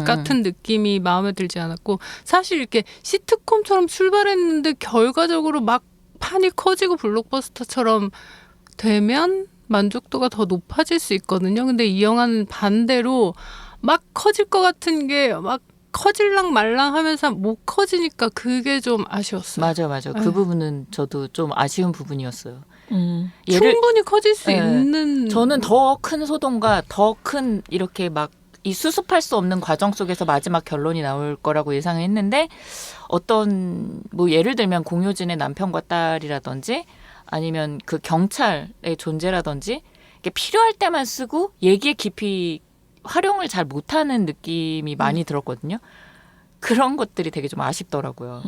같은 느낌이 마음에 들지 않았고 사실 이렇게 시트콤처럼 출발했는데 결과적으로 막 판이 커지고 블록버스터처럼 되면 만족도가 더 높아질 수 있거든요. 근데 이 영화는 반대로 막 커질 것 같은 게 막 커질랑 말랑 하면서 못 커지니까 그게 좀 아쉬웠어요. 맞아요. 그 부분은 저도 좀 아쉬운 부분이었어요. 충분히 커질 수 네. 있는 저는 더 큰 소동과 더 큰 이렇게 막 이 수습할 수 없는 과정 속에서 마지막 결론이 나올 거라고 예상했는데 어떤 뭐 예를 들면 공효진의 남편과 딸이라든지 아니면 그 경찰의 존재라든지 이게 필요할 때만 쓰고 얘기의 깊이 활용을 잘 못하는 느낌이 많이 들었거든요. 그런 것들이 되게 좀 아쉽더라고요.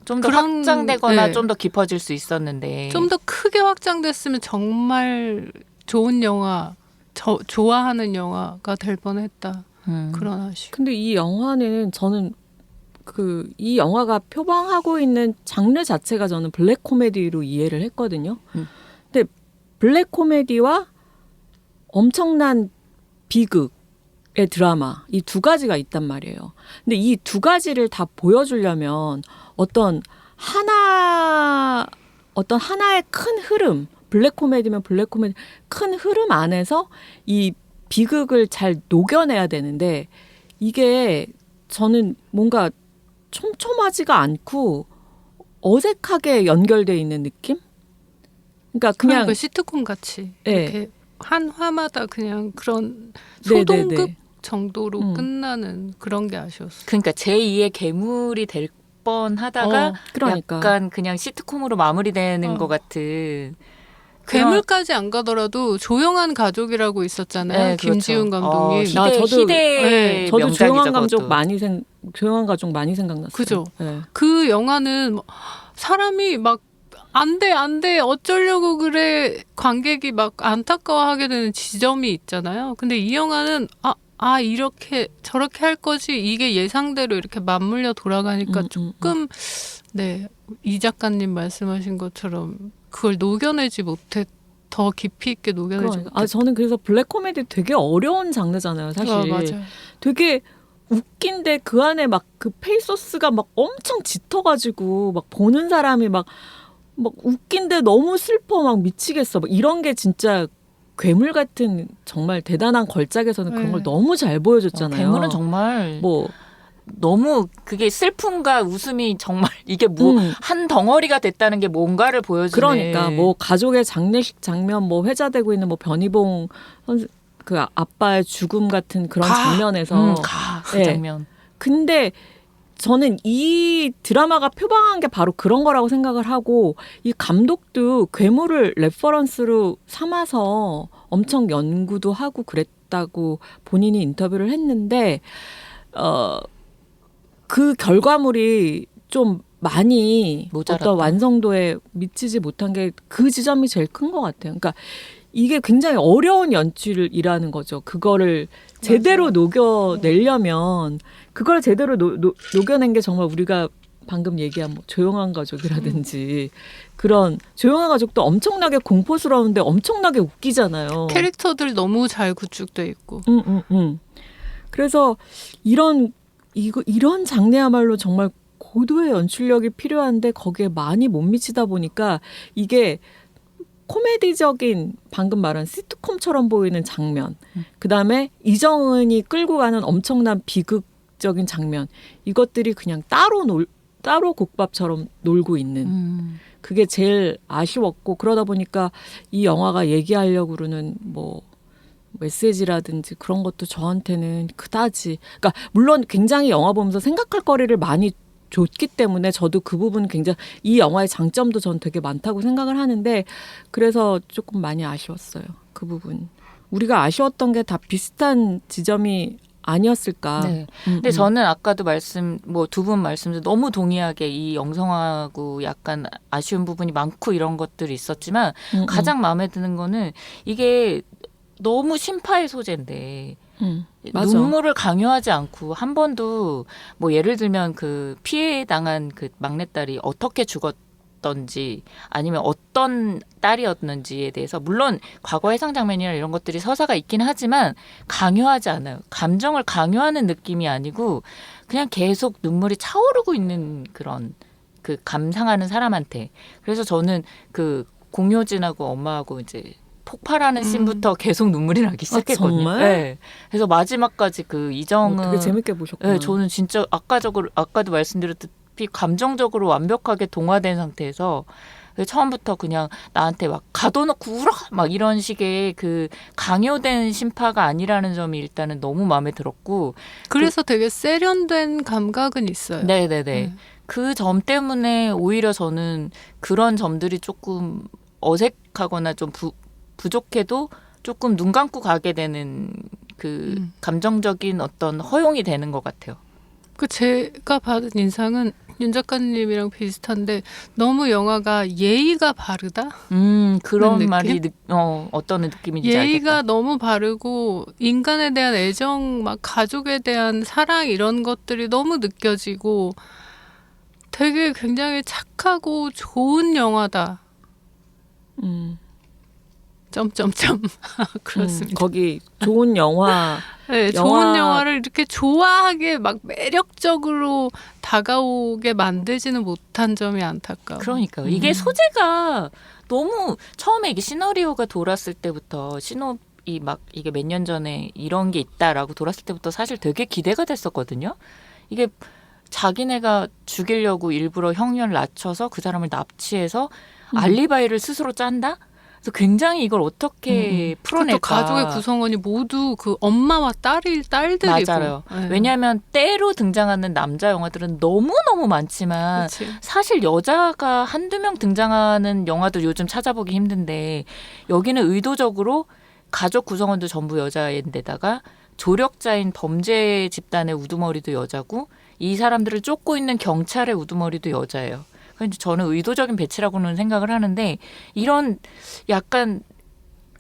좀 더 그런- 확장되거나 네. 좀 더 깊어질 수 있었는데 좀 더 크게 확장됐으면 정말 좋은 영화, 좋아하는 영화가 될 뻔했다. 그런 아쉬움. 근데 이 영화는 저는 이 영화가 표방하고 있는 장르 자체가 저는 블랙 코미디로 이해를 했거든요. 근데 블랙 코미디와 엄청난 비극의 드라마 이 두 가지가 있단 말이에요. 근데 이 두 가지를 다 보여주려면 어떤 하나의 큰 흐름, 블랙 코미디면 블랙 코미디 큰 흐름 안에서 이 비극을 잘 녹여내야 되는데 이게 저는 뭔가 촘촘하지가 않고 어색하게 연결돼 있는 느낌? 그러니까 그냥 그러니까 시트콤 같이 네. 이렇게 한 화마다 그냥 그런 네네네. 소동급 정도로 끝나는 그런 게 아쉬웠어요. 그러니까 제2의 괴물이 될 뻔하다가 그러니까 약간 그냥 시트콤으로 마무리되는 것 같은 괴물까지 안 가더라도 조용한 가족이라고 있었잖아요. 네, 김지훈 그렇죠. 감독님. 희대의 저도 조용한 명작이죠, 가족 그것도. 조용한 가족 많이 생각났어요. 그죠? 네. 그 영화는 뭐 사람이 막 안 돼, 어쩌려고 그래. 관객이 막 안타까워하게 되는 지점이 있잖아요. 근데 이 영화는 이렇게 저렇게 할 거지 이게 예상대로 이렇게 맞물려 돌아가니까 조금 네, 이 작가님 말씀하신 것처럼 그걸 녹여내지 못해 더 깊이 있게 녹여내지 못해. 저는 그래서 블랙 코미디 되게 어려운 장르잖아요, 사실. 맞아요. 되게 웃긴데 그 안에 막 그 페이소스가 막 엄청 짙어가지고 막 보는 사람이 막 웃긴데 너무 슬퍼 막 미치겠어. 막 이런 게 진짜 괴물 같은 정말 대단한 걸작에서는 그런 걸 너무 잘 보여줬잖아요. 괴물은 정말 뭐 너무 그게 슬픔과 웃음이 정말 이게 뭐 한 덩어리가 됐다는 게 뭔가를 보여주는. 그러니까 뭐 가족의 장례식 장면 뭐 회자되고 있는 뭐 변희봉 그 아빠의 죽음 같은 그런 장면에서 그 네. 장면. 근데 저는 이 드라마가 표방한 게 바로 그런 거라고 생각을 하고 이 감독도 괴물을 레퍼런스로 삼아서 엄청 연구도 하고 그랬다고 본인이 인터뷰를 했는데 그 결과물이 좀 많이 모자랐다. 어떤 완성도에 미치지 못한 게 그 지점이 제일 큰 것 같아요. 그러니까 이게 굉장히 어려운 연출이라는 거죠. 그거를 제대로 녹여내려면 그걸 제대로 녹여낸 게 정말 우리가 방금 얘기한 뭐 조용한 가족이라든지 그런 조용한 가족도 엄청나게 공포스러운데 엄청나게 웃기잖아요. 캐릭터들 너무 잘 구축돼 있고. 그래서 이런 장르야말로 정말 고도의 연출력이 필요한데 거기에 많이 못 미치다 보니까 이게 코미디적인 방금 말한 시트콤처럼 보이는 장면, 그다음에 이정은이 끌고 가는 엄청난 비극적인 장면, 이것들이 그냥 따로 국밥처럼 놀고 있는 그게 제일 아쉬웠고, 그러다 보니까 이 영화가 얘기하려고 그러는 뭐 메시지라든지 그런 것도 저한테는 그다지, 그러니까 물론 굉장히 영화 보면서 생각할 거리를 많이 줬기 때문에 저도 그 부분 굉장히 이 영화의 장점도 전 되게 많다고 생각을 하는데, 그래서 조금 많이 아쉬웠어요. 그 부분. 우리가 아쉬웠던 게 다 비슷한 지점이 아니었을까. 네. 근데 저는 아까도 두 분 말씀도 너무 동의하게 이 영성하고 약간 아쉬운 부분이 많고 이런 것들이 있었지만 가장 마음에 드는 거는 이게 너무 심파의 소재인데 맞아. 눈물을 강요하지 않고 한 번도 뭐 예를 들면 그 피해 당한 그 막내딸이 어떻게 죽었던지 아니면 어떤 딸이었는지에 대해서 물론 과거 해상 장면이나 이런 것들이 서사가 있긴 하지만 강요하지 않아요. 감정을 강요하는 느낌이 아니고 그냥 계속 눈물이 차오르고 있는 그런 그 감상하는 사람한테. 그래서 저는 그 공효진하고 엄마하고 이제 폭발하는 씬부터 계속 눈물이 나기 시작했거든요. 정말? 네. 그래서 마지막까지 그 이정은 되게 재밌게 보셨구나. 네, 저는 진짜 아까도 말씀드렸듯이 감정적으로 완벽하게 동화된 상태에서 처음부터 그냥 나한테 막 가둬놓고 울어 막 이런 식의 그 강요된 심파가 아니라는 점이 일단은 너무 마음에 들었고, 그래서 되게 세련된 감각은 있어요. 네네네. 그 점 때문에 오히려 저는 그런 점들이 조금 어색하거나 좀 부족해도 조금 눈 감고 가게 되는 그 감정적인 어떤 허용이 되는 것 같아요. 그 제가 받은 인상은 윤 작가님이랑 비슷한데 너무 영화가 예의가 바르다? 그런 느낌? 말이 어떤 느낌인지 예의가 알겠다. 너무 바르고 인간에 대한 애정, 막 가족에 대한 사랑 이런 것들이 너무 느껴지고 되게 굉장히 착하고 좋은 영화다. 점점점 그렇습니다. 거기 좋은 영화. 네, 좋은 영화를 이렇게 좋아하게 막 매력적으로 다가오게 만들지는 못한 점이 안타까워. 그러니까요. 이게 소재가 너무 처음에 이게 시나리오가 돌았을 때부터 이게 몇 년 전에 이런 게 있다라고 돌았을 때부터 사실 되게 기대가 됐었거든요. 이게 자기네가 죽이려고 일부러 형량을 낮춰서 그 사람을 납치해서 알리바이를 스스로 짠다? 그래서 굉장히 이걸 어떻게 풀어낼까. 가족의 구성원이 모두 그 엄마와 딸들이고. 맞아요. 네. 왜냐하면 때로 등장하는 남자 영화들은 너무너무 많지만 그치. 사실 여자가 한두 명 등장하는 영화도 요즘 찾아보기 힘든데 여기는 의도적으로 가족 구성원도 전부 여자인데다가 조력자인 범죄 집단의 우두머리도 여자고 이 사람들을 쫓고 있는 경찰의 우두머리도 여자예요. 그래서 저는 의도적인 배치라고는 생각을 하는데 이런 약간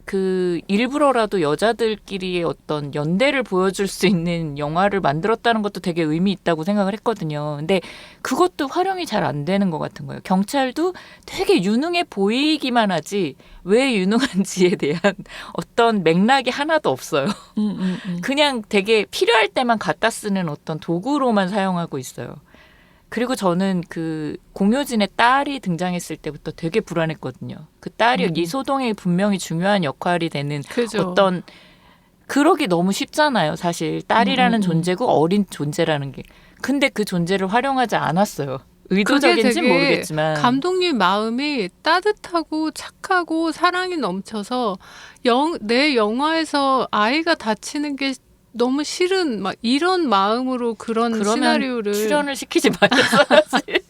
그 일부러라도 여자들끼리의 어떤 연대를 보여줄 수 있는 영화를 만들었다는 것도 되게 의미 있다고 생각을 했거든요. 근데 그것도 활용이 잘 안 되는 것 같은 거예요. 경찰도 되게 유능해 보이기만 하지 왜 유능한지에 대한 어떤 맥락이 하나도 없어요. 그냥 되게 필요할 때만 갖다 쓰는 어떤 도구로만 사용하고 있어요. 그리고 저는 그 공효진의 딸이 등장했을 때부터 되게 불안했거든요. 그 딸이 이소동의 분명히 중요한 역할이 되는 그죠. 어떤 그러기 너무 쉽잖아요. 사실 딸이라는 존재고 어린 존재라는 게. 근데 그 존재를 활용하지 않았어요. 의도적인지 모르겠지만. 감독님 마음이 따뜻하고 착하고 사랑이 넘쳐서 내 영화에서 아이가 다치는 게 너무 싫은 막 이런 마음으로 그런 시나리오를 출연을 시키지 말았어야지.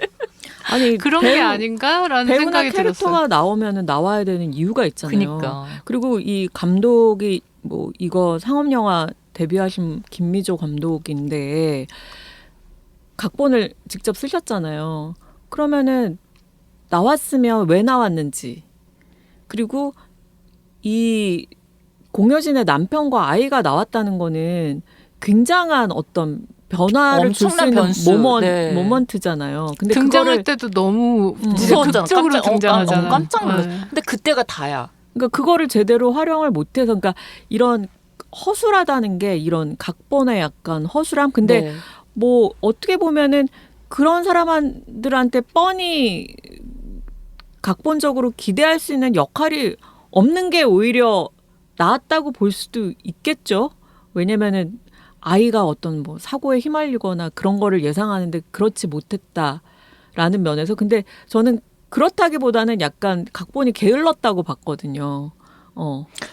아니 그런 게 아닌가라는 배우나 생각이 캐릭터가 들었어요. 나오면은 나와야 되는 이유가 있잖아요. 그러니까. 그리고 이 감독이 뭐 이거 상업 영화 데뷔하신 김미조 감독인데 각본을 직접 쓰셨잖아요. 그러면은 나왔으면 왜 나왔는지, 그리고 이 공효진의 남편과 아이가 나왔다는 거는 굉장한 어떤 변화를 줄 수 엄청난 있는 변수. 네. 모먼트잖아요. 근데 등장할 그거를 때도 너무 무서웠잖아. 극적으로 등장하잖아. 깜짝 놀랐어. 네. 근데 그때가 다야. 그러니까 그거를 제대로 활용을 못해서, 그러니까 이런 허술하다는 게 이런 각본의 약간 허술함. 근데 네. 뭐 어떻게 보면은 그런 사람들한테 뻔히 각본적으로 기대할 수 있는 역할이 없는 게 오히려 나았다고 볼 수도 있겠죠. 왜냐면은 아이가 어떤 뭐 사고에 휘말리거나 그런 거를 예상하는데 그렇지 못했다라는 면에서. 근데 저는 그렇다기보다는 약간 각본이 게을렀다고 봤거든요.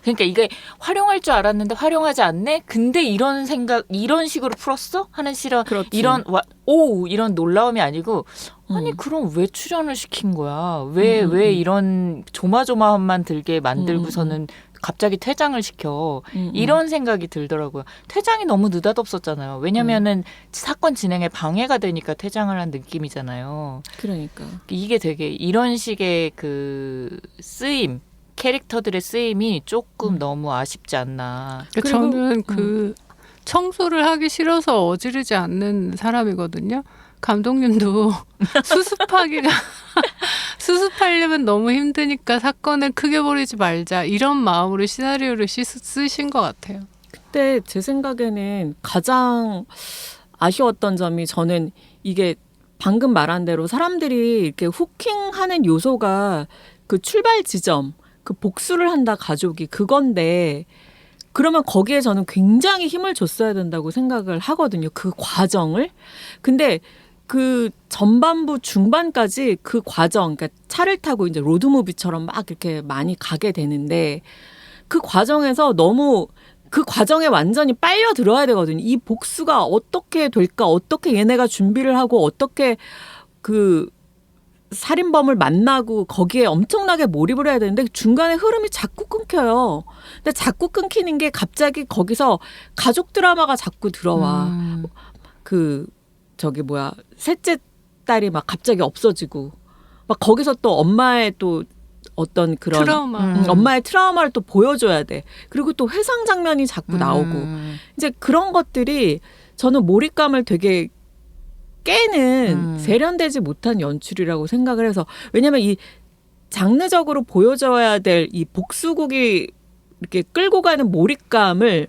그러니까 이게 활용할 줄 알았는데 활용하지 않네. 근데 이런 생각, 이런 식으로 풀었어? 하는 그렇지. 이런 놀라움이 아니고, 아니 그럼 왜 출연을 시킨 거야? 왜 이런 조마조마함만 들게 만들고서는 갑자기 퇴장을 시켜? 이런 생각이 들더라고요. 퇴장이 너무 느닷없었잖아요. 왜냐면은 사건 진행에 방해가 되니까 퇴장을 한 느낌이잖아요. 그러니까. 이게 되게 이런 식의 그 쓰임, 캐릭터들의 쓰임이 조금 너무 아쉽지 않나. 그리고 저는 그 청소를 하기 싫어서 어지르지 않는 사람이거든요. 감독님도 수습하려면 너무 힘드니까 사건을 크게 벌이지 말자, 이런 마음으로 시나리오를 쓰신 것 같아요. 그때 제 생각에는 가장 아쉬웠던 점이, 저는 이게 방금 말한 대로 사람들이 이렇게 후킹하는 요소가 그 출발 지점, 그 복수를 한다 가족이 그건데, 그러면 거기에 저는 굉장히 힘을 줬어야 된다고 생각을 하거든요. 그 과정을. 근데 그 전반부 중반까지 그 과정, 그러니까 차를 타고 이제 로드무비처럼 막 이렇게 많이 가게 되는데, 그 과정에서 너무 그 과정에 완전히 빨려 들어야 되거든요. 이 복수가 어떻게 될까? 어떻게 얘네가 준비를 하고 어떻게 그 살인범을 만나고 거기에 엄청나게 몰입을 해야 되는데 중간에 흐름이 자꾸 끊겨요. 근데 자꾸 끊기는 게 갑자기 거기서 가족 드라마가 자꾸 들어와. 그 저기 뭐야, 셋째 딸이 막 갑자기 없어지고 막 거기서 또 엄마의 또 어떤 그런 트라우마. 엄마의 트라우마를 또 보여줘야 돼. 그리고 또 회상 장면이 자꾸 나오고 이제 그런 것들이 저는 몰입감을 되게 깨는 세련되지 못한 연출이라고 생각을 해서, 왜냐하면 이 장르적으로 보여줘야 될 이 복수극이 이렇게 끌고 가는 몰입감을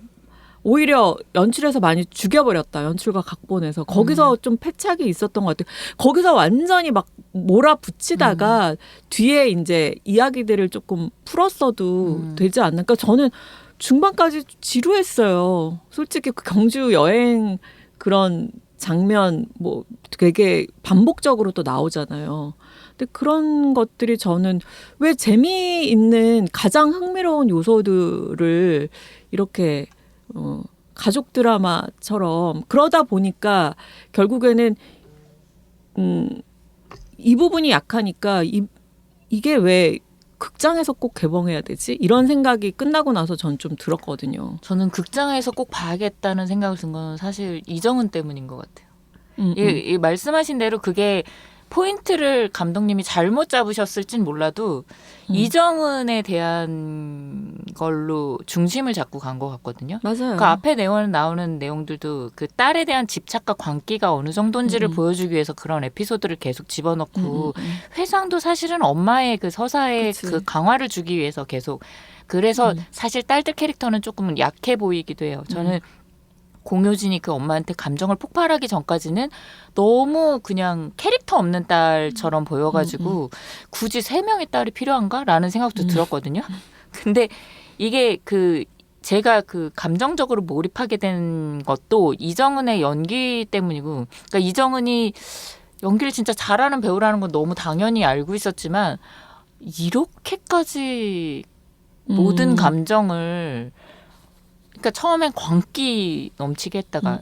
오히려 연출에서 많이 죽여버렸다. 연출과 각본에서. 거기서 좀 패착이 있었던 것 같아요. 거기서 완전히 막 몰아붙이다가 뒤에 이제 이야기들을 조금 풀었어도 되지 않을까. 저는 중반까지 지루했어요. 솔직히 그 경주 여행 그런 장면 뭐 되게 반복적으로 또 나오잖아요. 근데 그런 것들이 저는 왜 재미있는 가장 흥미로운 요소들을 이렇게 가족 드라마처럼 그러다 보니까 결국에는 이 부분이 약하니까 이게 왜 극장에서 꼭 개봉해야 되지? 이런 생각이 끝나고 나서 전 좀 들었거든요. 저는 극장에서 꼭 봐야겠다는 생각을 든 건 사실 이정은 때문인 것 같아요. 이 말씀하신 대로 그게 포인트를 감독님이 잘못 잡으셨을진 몰라도 이정은에 대한 걸로 중심을 잡고 간 것 같거든요. 맞아요. 그 앞에 나오는 내용들도 그 딸에 대한 집착과 광기가 어느 정도인지를 보여주기 위해서 그런 에피소드를 계속 집어넣고 회상도 사실은 엄마의 그 서사의 그치. 그 강화를 주기 위해서 계속, 그래서 사실 딸들 캐릭터는 조금 약해 보이기도 해요. 저는 공효진이 그 엄마한테 감정을 폭발하기 전까지는 너무 그냥 캐릭터 없는 딸처럼 보여가지고 굳이 3명의 딸이 필요한가라는 생각도 들었거든요. 근데 이게 그 제가 그 감정적으로 몰입하게 된 것도 이정은의 연기 때문이고, 그러니까 이정은이 연기를 진짜 잘하는 배우라는 건 너무 당연히 알고 있었지만 이렇게까지 모든 감정을, 그러니까 처음엔 광기 넘치게 했다가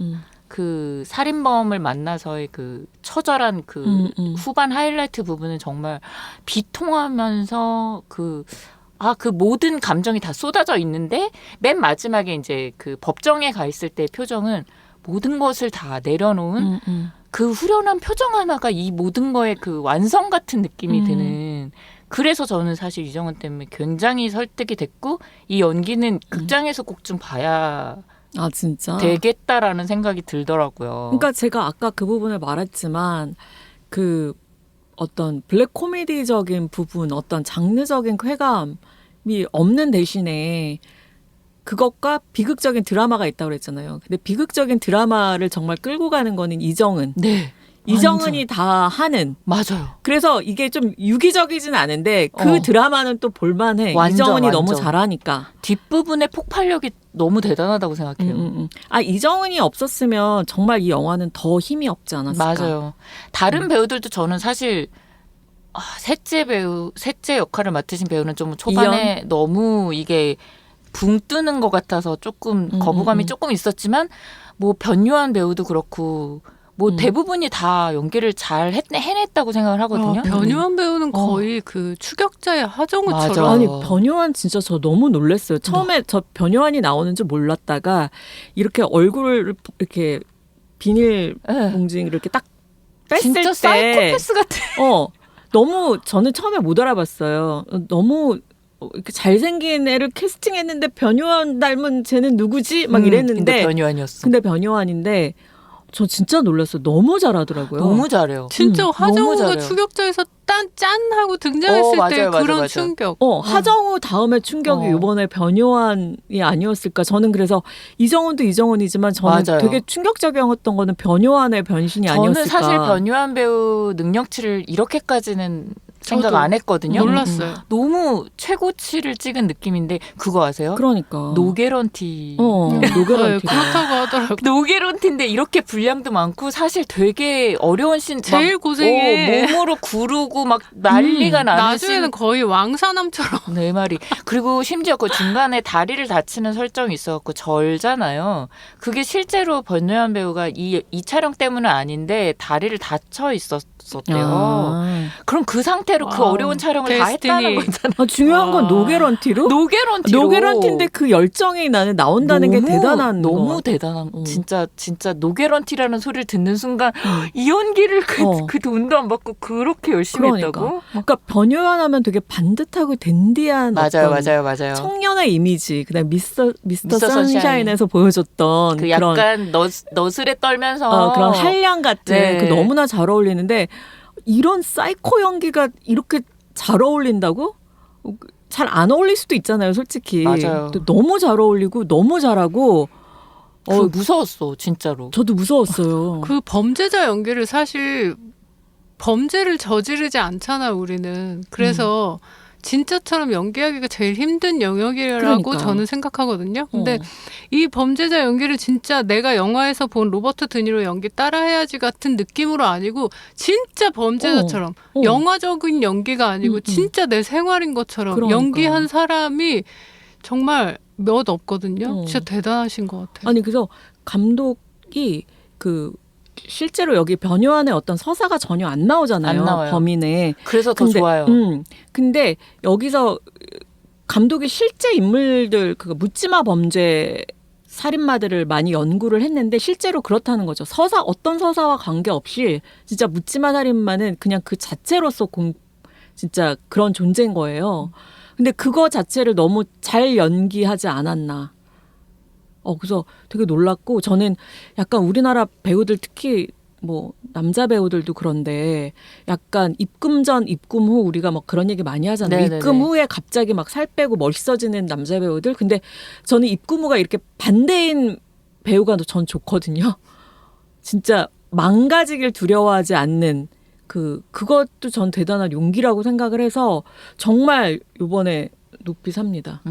그 살인범을 만나서의 그 처절한 그 후반 하이라이트 부분은 정말 비통하면서 그 모든 감정이 다 쏟아져 있는데 맨 마지막에 이제 그 법정에 가 있을 때 표정은 모든 것을 다 내려놓은 그 후련한 표정 하나가 이 모든 거의 그 완성 같은 느낌이 드는. 그래서 저는 사실 이정은 때문에 굉장히 설득이 됐고 이 연기는 극장에서 꼭 좀 봐야 아 진짜 되겠다라는 생각이 들더라고요. 그러니까 제가 아까 그 부분을 말했지만 그 어떤 블랙 코미디적인 부분, 어떤 장르적인 쾌감이 없는 대신에 그것과 비극적인 드라마가 있다고 그랬잖아요. 근데 비극적인 드라마를 정말 끌고 가는 거는 이정은. 네. 이정은이 다 하는. 맞아요. 그래서 이게 좀 유기적이진 않은데 그 드라마는 또 볼만해. 완전, 이정은이 너무 완전. 잘하니까. 뒷부분의 폭발력이 너무 대단하다고 생각해요. 아 이정은이 없었으면 정말 이 영화는 더 힘이 없지 않았을까. 맞아요. 다른 배우들도 저는 사실 셋째 역할을 맡으신 배우는 좀 초반에 너무 이게 붕 뜨는 것 같아서 조금 거부감이 조금 있었지만 뭐 변요한 배우도 그렇고 뭐 대부분이 다 연기를 잘 해냈다고 생각을 하거든요. 변요한 배우는 거의 그 추격자의 하정우처럼. 맞아. 아니 변요한 진짜 저 너무 놀랐어요. 처음에 저 변요한이 나오는 줄 몰랐다가 이렇게 얼굴을 이렇게 비닐 봉지 이렇게 딱 뺐을 진짜 때 사이코패스 같아. 너무 저는 처음에 못 알아봤어요. 너무 이렇게 잘생긴 애를 캐스팅했는데 변요한 닮은 쟤는 누구지? 막 이랬는데 근데 변요한이었어. 근데 변요한인데 저 진짜 놀랐어요. 너무 잘하더라고요. 너무 잘해요. 진짜 너무 하정우가 잘해요. 추격자에서 짠 하고 등장했을 맞아요, 때 맞아요, 그런 맞아요. 충격. 하정우 다음에 충격이 이번에 변요한이 아니었을까. 저는 그래서 이정은도 이정은이지만 저는 맞아요. 되게 충격적이었던 거는 변요한의 변신이 아니었을까. 저는 사실 변요한 배우 능력치를 이렇게까지는 생각 저도 안 했거든요. 놀랐어요. 너무 최고치를 찍은 느낌인데 그거 아세요? 그러니까. 노게런티. 네, 노게런티. 그렇다고 하더라고요. 노게런티인데 이렇게 분량도 많고 사실 되게 어려운 씬 제일 막, 고생해. 몸으로 구르고 막 난리가 나는 나중에는 거의 왕사남처럼. 내 말이. 그리고 심지어 그 중간에 다리를 다치는 설정이 있어갖고 절잖아요. 그게 실제로 변요한 배우가 이 촬영 때문은 아닌데 다리를 다쳐 있었대요. 그럼 그 상태로 그 와우. 어려운 촬영을 데스티니. 다 했다는 거잖아요. 중요한 건 노게런티로? 노게런티로. 노게런티인데 그 열정이 나는 나온다는 게 대단한 거 너무 같아. 대단한 진짜 노게런티라는 소리를 듣는 순간 이 연기를 그 돈도 안 받고 그렇게 열심히 했다고? 그러니까 변요한 하면 되게 반듯하고 댄디한 맞아요. 청년의 이미지. 그다음 미스터 미스터 선샤인에서 보여줬던 그 그런 약간 너스레 떨면서 그런 한량 같은 네. 그 너무나 잘 어울리는데 이런 사이코 연기가 이렇게 잘 어울린다고? 잘 안 어울릴 수도 있잖아요, 솔직히. 맞아요. 근데 너무 잘 어울리고 너무 잘하고 무서웠어, 진짜로. 저도 무서웠어요. 그 범죄자 연기를 사실 범죄를 저지르지 않잖아 우리는. 그래서 진짜처럼 연기하기가 제일 힘든 영역이라고 그러니까. 저는 생각하거든요. 근데 이 범죄자 연기를 진짜 내가 영화에서 본 로버트 드니로 연기 따라해야지 같은 느낌으로 아니고 진짜 범죄자처럼 영화적인 연기가 아니고 진짜 내 생활인 것처럼 그러니까. 연기한 사람이 정말 몇 없거든요. 진짜 대단하신 것 같아요. 아니 그래서 감독이 그 실제로 여기 변요한의 어떤 서사가 전혀 안 나오잖아요. 안 나와요. 범인의. 그래서 더 좋아요. 근데 여기서 감독이 실제 인물들 그 묻지마 범죄 살인마들을 많이 연구를 했는데 실제로 그렇다는 거죠. 어떤 서사와 관계없이 진짜 묻지마 살인마는 그냥 그 자체로서 진짜 그런 존재인 거예요. 근데 그거 자체를 너무 잘 연기하지 않았나. 그래서 되게 놀랐고 저는 약간 우리나라 배우들 특히 뭐 남자 배우들도 그런데 약간 입금 전 입금 후 우리가 막 그런 얘기 많이 하잖아요. 네네네. 입금 후에 갑자기 막 살 빼고 멋있어지는 남자 배우들. 근데 저는 입금 후가 이렇게 반대인 배우가 전 좋거든요. 진짜 망가지길 두려워하지 않는 그것도 전 대단한 용기라고 생각을 해서 정말 이번에 높이 삽니다.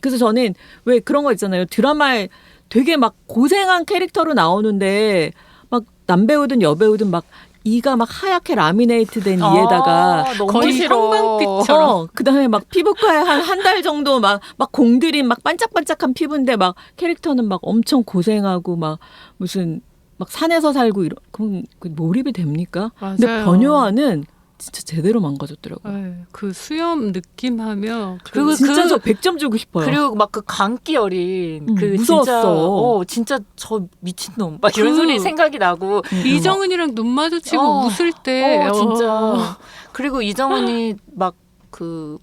그래서 저는 왜 그런 거 있잖아요. 드라마에 되게 막 고생한 캐릭터로 나오는데 막 남배우든 여배우든 막 이가 막 하얗게 라미네이트 된 이에다가 너무 거의 싫어. 형광빛처럼. 그다음에 막 피부과에 한 달 정도 막 공들인 막 반짝반짝한 피부인데 막 캐릭터는 막 엄청 고생하고 막 무슨 막 산에서 살고 그럼 몰입이 됩니까? 맞아요. 근데 변요한은 진짜 제대로 망가졌더라고요. 네, 그 수염 느낌하며 그리고 진짜 저 100점 주고 싶어요. 그리고 막 그 감기 어린 그 무서웠어. 진짜 저 미친놈 막 이런 그 소리 생각이 나고 이정은이랑 눈 마주치고 웃을 때 진짜 그리고 이정은이 막 그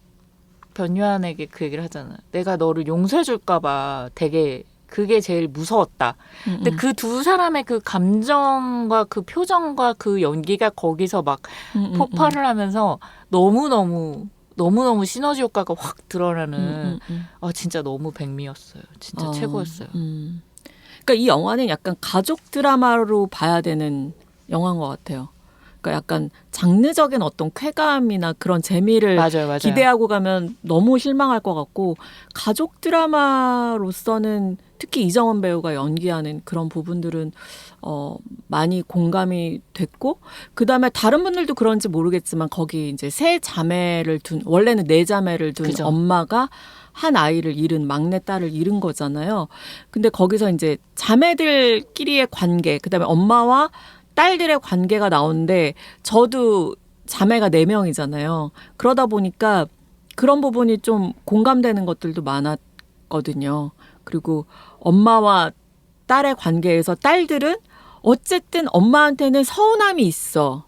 변요한에게 그 얘기를 하잖아. 내가 너를 용서해 줄까 봐 되게 그게 제일 무서웠다. 근데 그 두 사람의 그 감정과 그 표정과 그 연기가 거기서 막 폭발을 하면서 너무너무 시너지 효과가 확 드러나는 진짜 너무 백미였어요. 진짜 최고였어요. 그러니까 이 영화는 약간 가족 드라마로 봐야 되는 영화인 것 같아요. 그러니까 약간 장르적인 어떤 쾌감이나 그런 재미를 맞아요. 기대하고 가면 너무 실망할 것 같고 가족 드라마로서는 특히 이정은 배우가 연기하는 그런 부분들은 많이 공감이 됐고 그다음에 다른 분들도 그런지 모르겠지만 거기 이제 세 자매를 둔 원래는 네 자매를 둔 그죠. 엄마가 한 아이를 잃은 막내 딸을 잃은 거잖아요. 근데 거기서 이제 자매들끼리의 관계 그다음에 엄마와 딸들의 관계가 나오는데 저도 자매가 4명이잖아요. 그러다 보니까 그런 부분이 좀 공감되는 것들도 많았거든요. 그리고 엄마와 딸의 관계에서 딸들은 어쨌든 엄마한테는 서운함이 있어.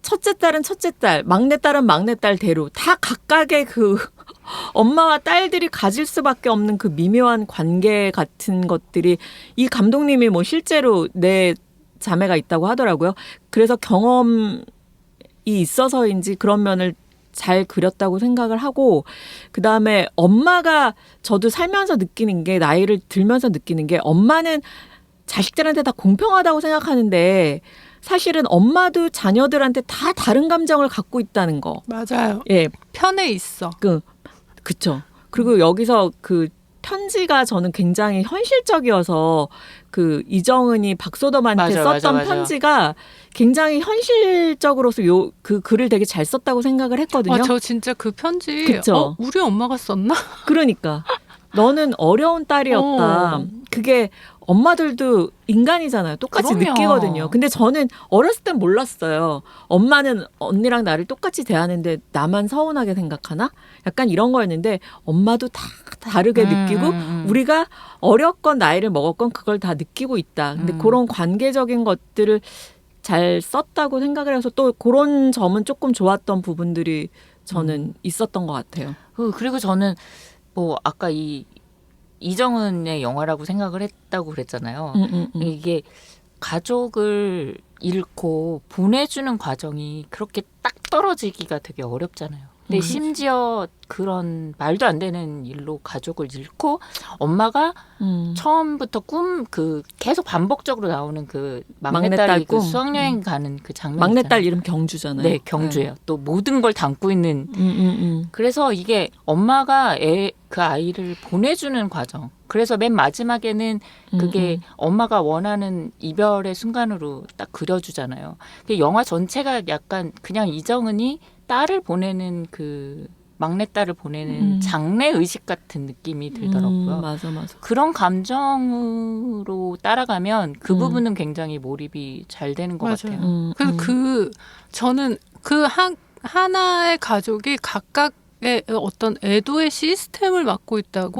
첫째 딸은 첫째 딸, 막내 딸은 막내 딸대로 다 각각의 그 엄마와 딸들이 가질 수밖에 없는 그 미묘한 관계 같은 것들이 이 감독님이 뭐 실제로 내 자매가 있다고 하더라고요. 그래서 경험이 있어서인지 그런 면을 잘 그렸다고 생각을 하고 그다음에 엄마가 저도 살면서 느끼는 게 나이를 들면서 느끼는 게 엄마는 자식들한테 다 공평하다고 생각하는데 사실은 엄마도 자녀들한테 다 다른 감정을 갖고 있다는 거. 맞아요. 예, 편에 있어. 그쵸. 그리고 여기서 그 편지가 저는 굉장히 현실적이어서 그 이정은이 박소덤한테 썼던 맞아. 편지가 굉장히 현실적으로서 그 글을 되게 잘 썼다고 생각을 했거든요. 저 진짜 그 편지 그쵸. 우리 엄마가 썼나? 그러니까 너는 어려운 딸이었다. 그게 엄마들도 인간이잖아요. 똑같이 그럼요. 느끼거든요. 근데 저는 어렸을 땐 몰랐어요. 엄마는 언니랑 나를 똑같이 대하는데 나만 서운하게 생각하나? 약간 이런 거였는데 엄마도 다 다르게 느끼고 우리가 어렸건 나이를 먹었건 그걸 다 느끼고 있다. 근데 그런 관계적인 것들을 잘 썼다고 생각을 해서 또 그런 점은 조금 좋았던 부분들이 저는 있었던 것 같아요. 그리고 저는 뭐 아까 이정은의 영화라고 생각을 했다고 그랬잖아요. 이게 가족을 잃고 보내주는 과정이 그렇게 딱 떨어지기가 되게 어렵잖아요. 근데 심지어 그런 말도 안 되는 일로 가족을 잃고 엄마가 처음부터 계속 반복적으로 나오는 그 막내딸이 그 수학여행 가는 그 장면 막내딸 이름 경주잖아요. 네, 경주예요. 또 모든 걸 담고 있는. 그래서 이게 엄마가 그 아이를 보내주는 과정. 그래서 맨 마지막에는 그게 엄마가 원하는 이별의 순간으로 딱 그려주잖아요. 영화 전체가 약간 그냥 이정은이 딸을 보내는 그 막내딸을 보내는 장례 의식 같은 느낌이 들더라고요. 맞아. 그런 감정으로 따라가면 그 부분은 굉장히 몰입이 잘 되는 것 같아요. 그래서 저는 그 하나의 가족이 각각의 어떤 애도의 시스템을 맡고 있다고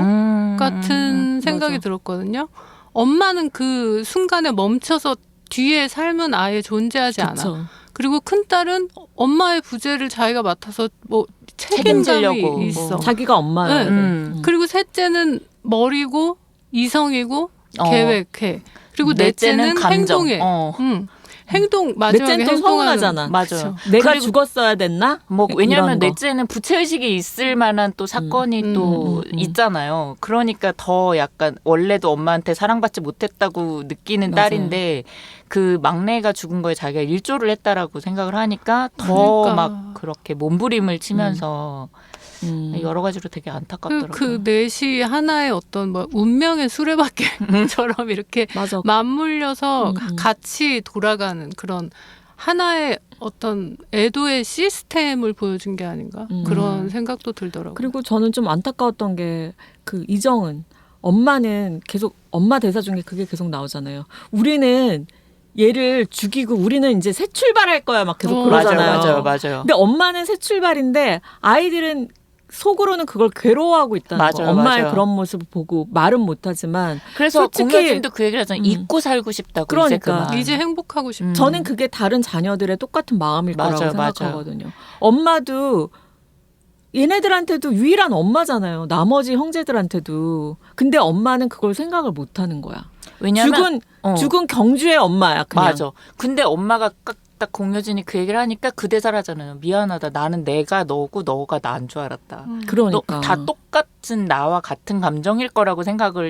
같은 생각이 맞아. 들었거든요. 엄마는 그 순간에 멈춰서 뒤에 삶은 아예 존재하지 않아. 그쵸. 그리고 큰딸은 엄마의 부재를 자기가 맡아서 뭐 책임감이 있어. 자기가 엄마야. 네. 그리고 셋째는 머리고 이성이고 계획해. 그리고 넷째는 감정. 행동해. 행동 마지막에 넷째는 또 서운하잖아. 맞아요. 내가 죽었어야 됐나? 왜냐하면 넷째는 부채의식이 있을 만한 또 사건이 또 있잖아요. 그러니까 더 약간 원래도 엄마한테 사랑받지 못했다고 느끼는 맞아요. 딸인데 그 막내가 죽은 거에 자기가 일조를 했다라고 생각을 하니까 더 그러니까. 막 그렇게 몸부림을 치면서 여러 가지로 되게 안타깝더라고요. 그 넷이 하나의 어떤 뭐 운명의 수레바퀴처럼 이렇게 맞아. 맞물려서 같이 돌아가는 그런 하나의 어떤 애도의 시스템을 보여준 게 아닌가 그런 생각도 들더라고요. 그리고 저는 좀 안타까웠던 게 그 이정은 엄마는 계속 엄마 대사 중에 그게 계속 나오잖아요. 우리는 얘를 죽이고 우리는 이제 새 출발할 거야 막 계속 그러잖아요. 맞아요. 근데 엄마는 새 출발인데 아이들은 속으로는 그걸 괴로워하고 있다는 거. 엄마의 맞아요. 그런 모습을 보고 말은 못하지만 그래서 솔직히 공효진도 그 얘기를 하잖아요. 잊고 살고 싶다고. 그러니까. 이제 그만. 이제 행복하고 싶다. 저는 그게 다른 자녀들의 똑같은 마음일 거라고 맞아요, 생각하거든요. 엄마도 얘네들한테도 유일한 엄마잖아요. 나머지 형제들한테도. 근데 엄마는 그걸 생각을 못 하는 거야. 왜냐면 죽은 경주의 엄마야. 그냥. 맞아. 근데 엄마가 딱 공효진이 그 얘기를 하니까 그 대사를 하잖아요. 미안하다. 나는 내가 너고 너가 나인 줄 알았다. 그러니까. 다 똑같은 나와 같은 감정일 거라고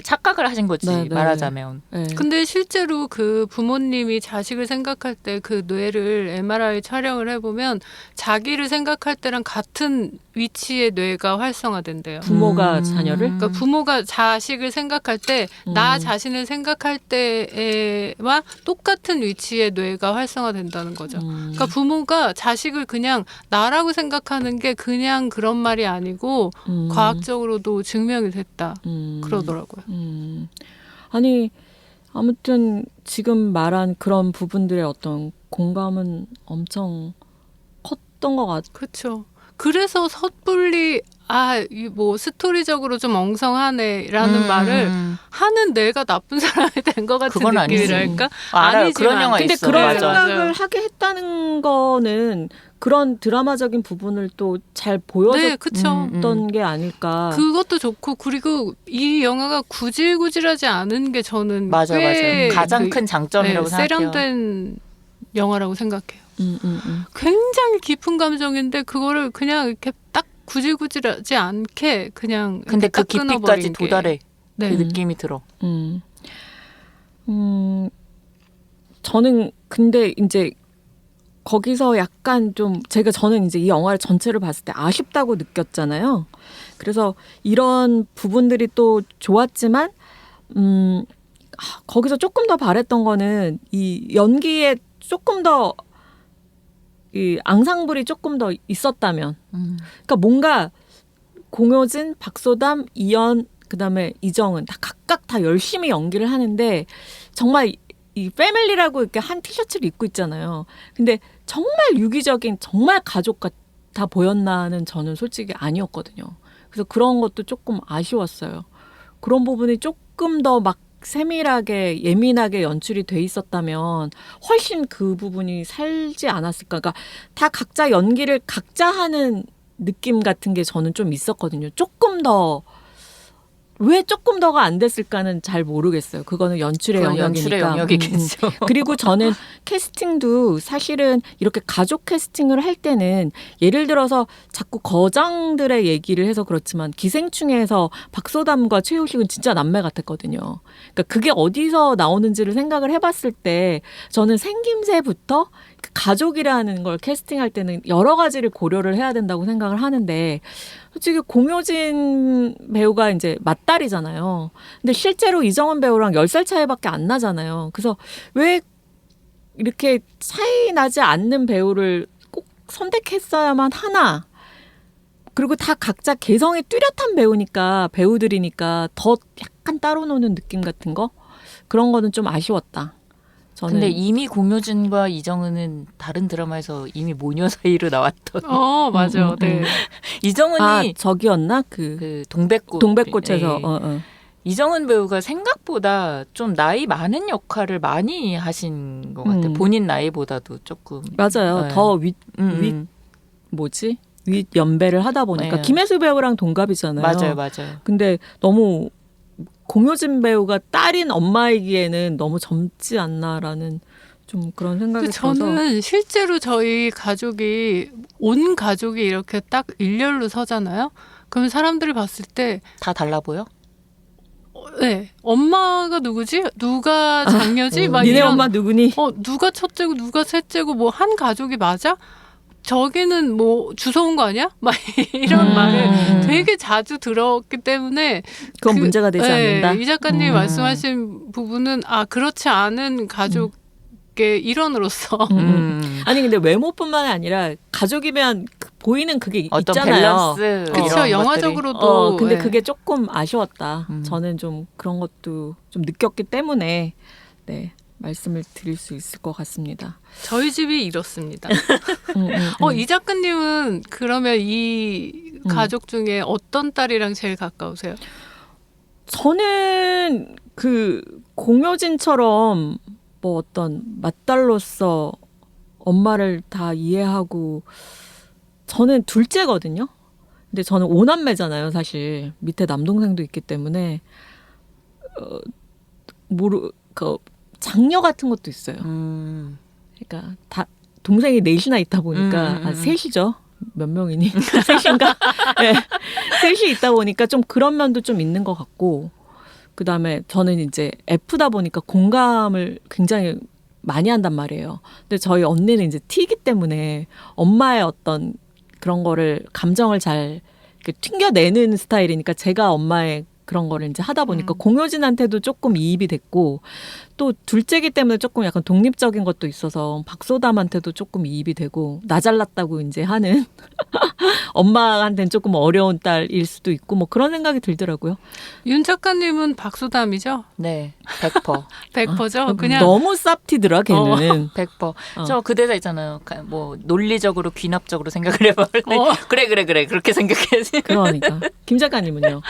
착각을 하신 거지. 네, 네. 말하자면. 네. 근데 실제로 그 부모님이 자식을 생각할 때 그 뇌를 MRI 촬영을 해보면 자기를 생각할 때랑 같은 위치의 뇌가 활성화된대요. 부모가 자녀를? 그러니까 부모가 자식을 생각할 때 나 자신을 생각할 때와 똑같은 위치의 뇌가 활성화된다는 거죠. 그러니까 부모가 자식을 그냥 나라고 생각하는 게 그냥 그런 말이 아니고 과학적으로도 증명이 됐다. 그러더라고요. 아니 아무튼 지금 말한 그런 부분들의 어떤 공감은 엄청 컸던 것 같아요. 그렇죠. 그래서 섣불리 이 뭐 스토리적으로 좀 엉성하네라는 말을 하는 내가 나쁜 사람이 된 것 같은 그건 아니지. 느낌이랄까? 알아요. 아니지만. 그런 영화 근데 있어. 그런 맞아. 생각을 하게 했다는 거는 그런 드라마적인 부분을 또 잘 보여줬던 네, 그쵸. 게 아닐까. 그것도 좋고 그리고 이 영화가 구질구질하지 않은 게 저는 맞아. 꽤 가장 큰 장점이라고 생각해요. 세련된 영화라고 생각해요. 굉장히 깊은 감정인데 그거를 그냥 이렇게 딱 구질구질하지 않게 그냥 근데 그 딱 끊어버린 깊이까지 게. 도달해. 네. 그 느낌이 들어. 저는 근데 이제 거기서 약간 좀 저는 이제 이 영화를 전체를 봤을 때 아쉽다고 느꼈잖아요. 그래서 이런 부분들이 또 좋았지만 거기서 조금 더 바랬던 거는 이 연기에 조금 더 이 앙상블이 조금 더 있었다면, 그러니까 뭔가 공효진, 박소담, 이연, 그다음에 이정은 다 각각 다 열심히 연기를 하는데 정말 이 패밀리라고 이렇게 한 티셔츠를 입고 있잖아요. 근데 정말 유기적인 정말 가족 같아 보였나는 저는 솔직히 아니었거든요. 그래서 그런 것도 조금 아쉬웠어요. 그런 부분이 조금 더 막 세밀하게 예민하게 연출이 돼 있었다면 훨씬 그 부분이 살지 않았을까. 그러니까 다 각자 연기를 각자 하는 느낌 같은 게 저는 좀 있었거든요. 왜 조금 더가 안 됐을까는 잘 모르겠어요. 그거는 연출의 영역이니까. 영역이겠죠. 그리고 저는 캐스팅도 사실은 이렇게 가족 캐스팅을 할 때는 예를 들어서 자꾸 거장들의 얘기를 해서 그렇지만 기생충에서 박소담과 최우식은 진짜 남매 같았거든요. 그러니까 그게 어디서 나오는지를 생각을 해봤을 때 저는 생김새부터 가족이라는 걸 캐스팅할 때는 여러 가지를 고려를 해야 된다고 생각을 하는데 솔직히 공효진 배우가 이제 맏딸이잖아요. 근데 실제로 이정은 배우랑 10살 차이밖에 안 나잖아요. 그래서 왜 이렇게 차이 나지 않는 배우를 꼭 선택했어야만 하나. 그리고 다 각자 개성이 뚜렷한 배우들이니까 더 약간 따로 노는 느낌 같은 거? 그런 거는 좀 아쉬웠다. 저는. 근데 이미 공효진과 이정은은 다른 드라마에서 이미 모녀 사이로 나왔던. 맞아요. 네. 이정은이 저기였나? 그 동백꽃. 동백꽃에서. 네. 이정은 배우가 생각보다 좀 나이 많은 역할을 많이 하신 것 같아요. 본인 나이보다도 조금. 맞아요. 네. 더 윗 연배를 하다 보니까. 네. 김혜수 배우랑 동갑이잖아요. 맞아요. 근데 너무 공효진 배우가 딸인 엄마이기에는 너무 젊지 않나라는 좀 그런 생각이 들어서. 저는 실제로 저희 온 가족이 이렇게 딱 일렬로 서잖아요. 그럼 사람들이 봤을 때 다 달라 보여? 네, 엄마가 누구지? 누가 장녀지? 막 니네 이런, 엄마 누구니? 누가 첫째고 누가 셋째고 뭐 한 가족이 맞아? 저기는 뭐 주워 온 거 아니야? 막 이런 말을 되게 자주 들었기 때문에 그건 문제가 되지 않는다. 이 작가님이 말씀하신 부분은 그렇지 않은 가족의 일원으로서 아니 근데 외모뿐만 아니라 가족이면 보이는 그게 어떤 있잖아요. 밸런스 그렇죠. 영화적으로도 근데 네. 그게 조금 아쉬웠다. 저는 좀 그런 것도 좀 느꼈기 때문에 네. 말씀을 드릴 수 있을 것 같습니다. 저희 집이 이렇습니다. 음. 이 작가님은 그러면 이 가족 중에 어떤 딸이랑 제일 가까우세요? 저는 그 공효진처럼 뭐 어떤 맏딸로서 엄마를 다 이해하고 저는 둘째거든요. 근데 저는 5남매잖아요, 사실. 밑에 남동생도 있기 때문에 그 장녀 같은 것도 있어요. 그러니까 다 동생이 넷이나 있다 보니까 셋이죠. 몇 명이니? 셋인가? 네. 셋이 있다 보니까 좀 그런 면도 좀 있는 것 같고 그다음에 저는 이제 F다 보니까 공감을 굉장히 많이 한단 말이에요. 근데 저희 언니는 이제 T이기 때문에 엄마의 어떤 그런 거를 감정을 잘 이렇게 튕겨내는 스타일이니까 제가 엄마의 그런 거를 이제 하다 보니까 공효진한테도 조금 이입이 됐고 또 둘째기 때문에 조금 약간 독립적인 것도 있어서 박소담한테도 조금 이입이 되고 나 잘났다고 이제 하는 엄마한테는 조금 어려운 딸일 수도 있고 뭐 그런 생각이 들더라고요. 윤 작가님은 박소담이죠? 네, 100%. 100%죠? 그냥 너무 쌉티더라 걔는. 100%. 저 그 대사 있잖아요. 뭐 논리적으로 귀납적으로 생각을 해봐. 그래 그렇게 생각해야지. 그러니까 김 작가님은요?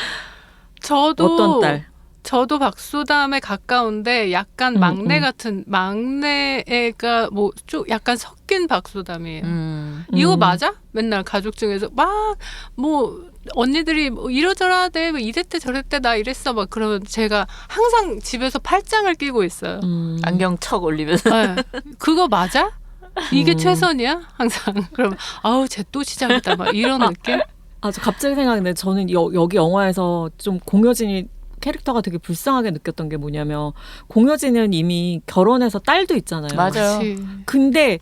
저도 어떤 딸? 저도 박소담에 가까운데 약간 막내 같은 막내애가 뭐 좀 약간 섞인 박소담이에요. 이거 맞아? 맨날 가족 중에서 막 뭐 언니들이 뭐 이러저러하대 뭐 이랬대 저랬대 나 이랬어 막 그러면 제가 항상 집에서 팔짱을 끼고 있어요. 안경 척 올리면서. 네. 그거 맞아? 이게 최선이야? 항상 그러면 아우 쟤 또 시작이다 막 이런 느낌? 아, 저 갑자기 생각나는데 저는 여기 영화에서 좀 공효진이 캐릭터가 되게 불쌍하게 느꼈던 게 뭐냐면 공효진은 이미 결혼해서 딸도 있잖아요. 맞아요. 그치. 근데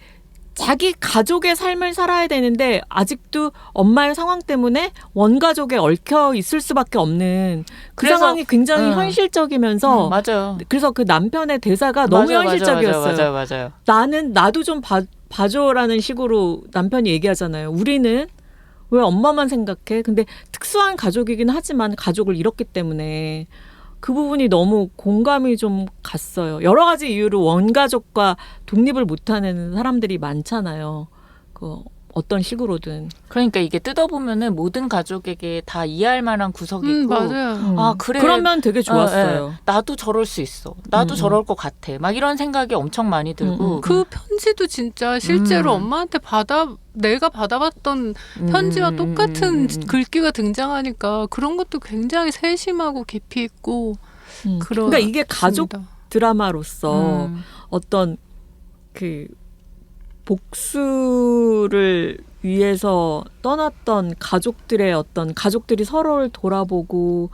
자기 가족의 삶을 살아야 되는데 아직도 엄마의 상황 때문에 원가족에 얽혀 있을 수밖에 없는 그 그래서, 상황이 굉장히 현실적이면서 맞아요. 그래서 그 남편의 대사가 너무 현실적이었어요. 맞아요. 나도 좀 봐줘라는 식으로 남편이 얘기하잖아요. 우리는 왜 엄마만 생각해? 근데 특수한 가족이긴 하지만 가족을 잃었기 때문에 그 부분이 너무 공감이 좀 갔어요. 여러 가지 이유로 원가족과 독립을 못하는 사람들이 많잖아요. 그 어떤 식으로든. 그러니까 이게 뜯어보면은 모든 가족에게 다 이해할 만한 구석이 있고 맞아요. 아 그래 그러면 되게 좋았어요. 나도 저럴 수 있어. 나도 저럴 것 같아. 막 이런 생각이 엄청 많이 들고 그 편지도 진짜 실제로 엄마한테 내가 받아봤던 편지와 똑같은 글귀가 등장하니까 그런 것도 굉장히 세심하고 깊이 있고 그러니까 이게 가족 드라마로서 어떤 그 복수를 위해서 떠났던 가족들의 어떤 가족들이 서로를 돌아보고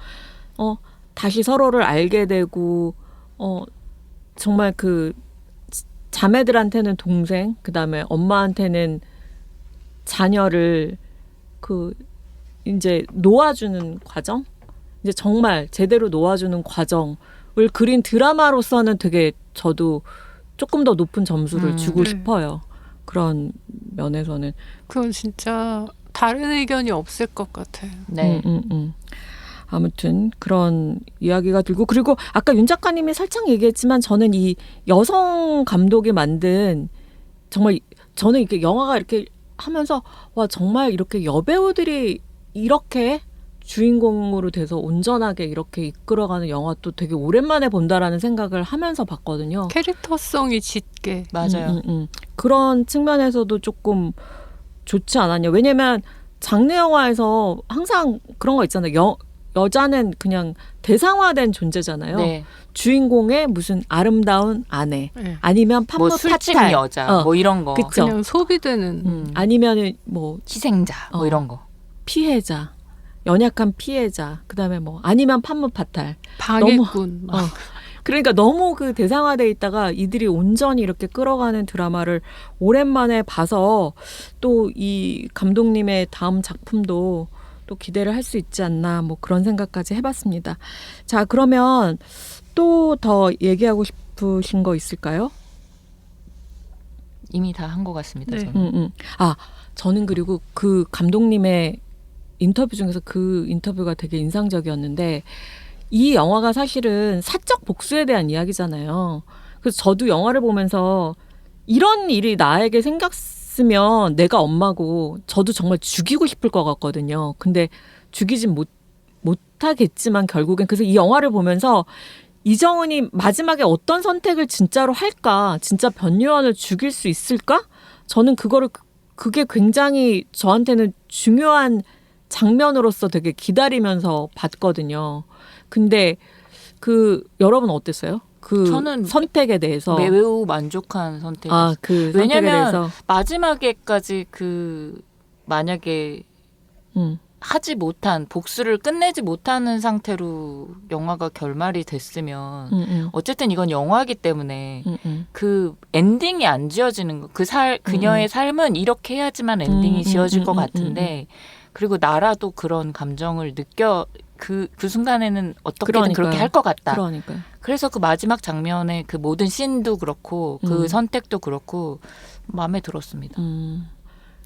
다시 서로를 알게 되고 정말 그 자매들한테는 동생 그다음에 엄마한테는 자녀를 그 이제 놓아주는 과정 이제 정말 제대로 놓아주는 과정을 그린 드라마로서는 되게 저도 조금 더 높은 점수를 주고 싶어요. 그런 면에서는. 그건 진짜 다른 의견이 없을 것 같아요. 네. 아무튼 그런 이야기가 들고 그리고 아까 윤 작가님이 살짝 얘기했지만 저는 이 여성 감독이 만든 정말 저는 이렇게 영화가 이렇게 하면서 와 정말 이렇게 여배우들이 이렇게 주인공으로 돼서 온전하게 이렇게 이끌어가는 영화 또 되게 오랜만에 본다라는 생각을 하면서 봤거든요. 캐릭터성이 짙게. 맞아요. 그런 측면에서도 조금 좋지 않았냐. 왜냐면 장르 영화에서 항상 그런 거 있잖아요. 여자는 그냥 대상화된 존재잖아요. 네. 주인공의 무슨 아름다운 아내 네. 아니면 판무 뭐 술집 파탈. 여자 뭐 이런 거. 그쵸? 그냥 소비되는. 아니면은 뭐 희생자 뭐 이런 거. 피해자. 연약한 피해자, 그다음에 뭐 아니면 판무 파탈, 방해꾼. 그러니까 너무 그 대상화돼 있다가 이들이 온전히 이렇게 끌어가는 드라마를 오랜만에 봐서 또 이 감독님의 다음 작품도 또 기대를 할 수 있지 않나 뭐 그런 생각까지 해봤습니다. 자 그러면 또 더 얘기하고 싶으신 거 있을까요? 이미 다 한 것 같습니다. 네. 저는. 저는 그리고 그 감독님의 인터뷰 중에서 그 인터뷰가 되게 인상적이었는데 이 영화가 사실은 사적 복수에 대한 이야기잖아요. 그래서 저도 영화를 보면서 이런 일이 나에게 생겼으면 내가 엄마고 저도 정말 죽이고 싶을 것 같거든요. 근데 죽이진 못하겠지만 결국엔 그래서 이 영화를 보면서 이정은이 마지막에 어떤 선택을 진짜로 할까? 진짜 변요한을 죽일 수 있을까? 저는 그게 굉장히 저한테는 중요한 장면으로서 되게 기다리면서 봤거든요. 근데 여러분 어땠어요? 저는 선택에 대해서 매우 만족한 선택이었어요. 그 선택에 왜냐면 대해서 마지막에까지 만약에 하지 못한 복수를 끝내지 못하는 상태로 영화가 결말이 됐으면 어쨌든 이건 영화이기 때문에 그 엔딩이 안 지어지는 거. 그녀의 삶은 이렇게 해야지만 엔딩이 지어질 것 같은데 그리고 나라도 그런 감정을 느껴 그 순간에는 어떻게든 그렇게 할 것 같다. 그러니까요. 그래서 그 마지막 장면의 그 모든 씬도 그렇고 그 선택도 그렇고 마음에 들었습니다.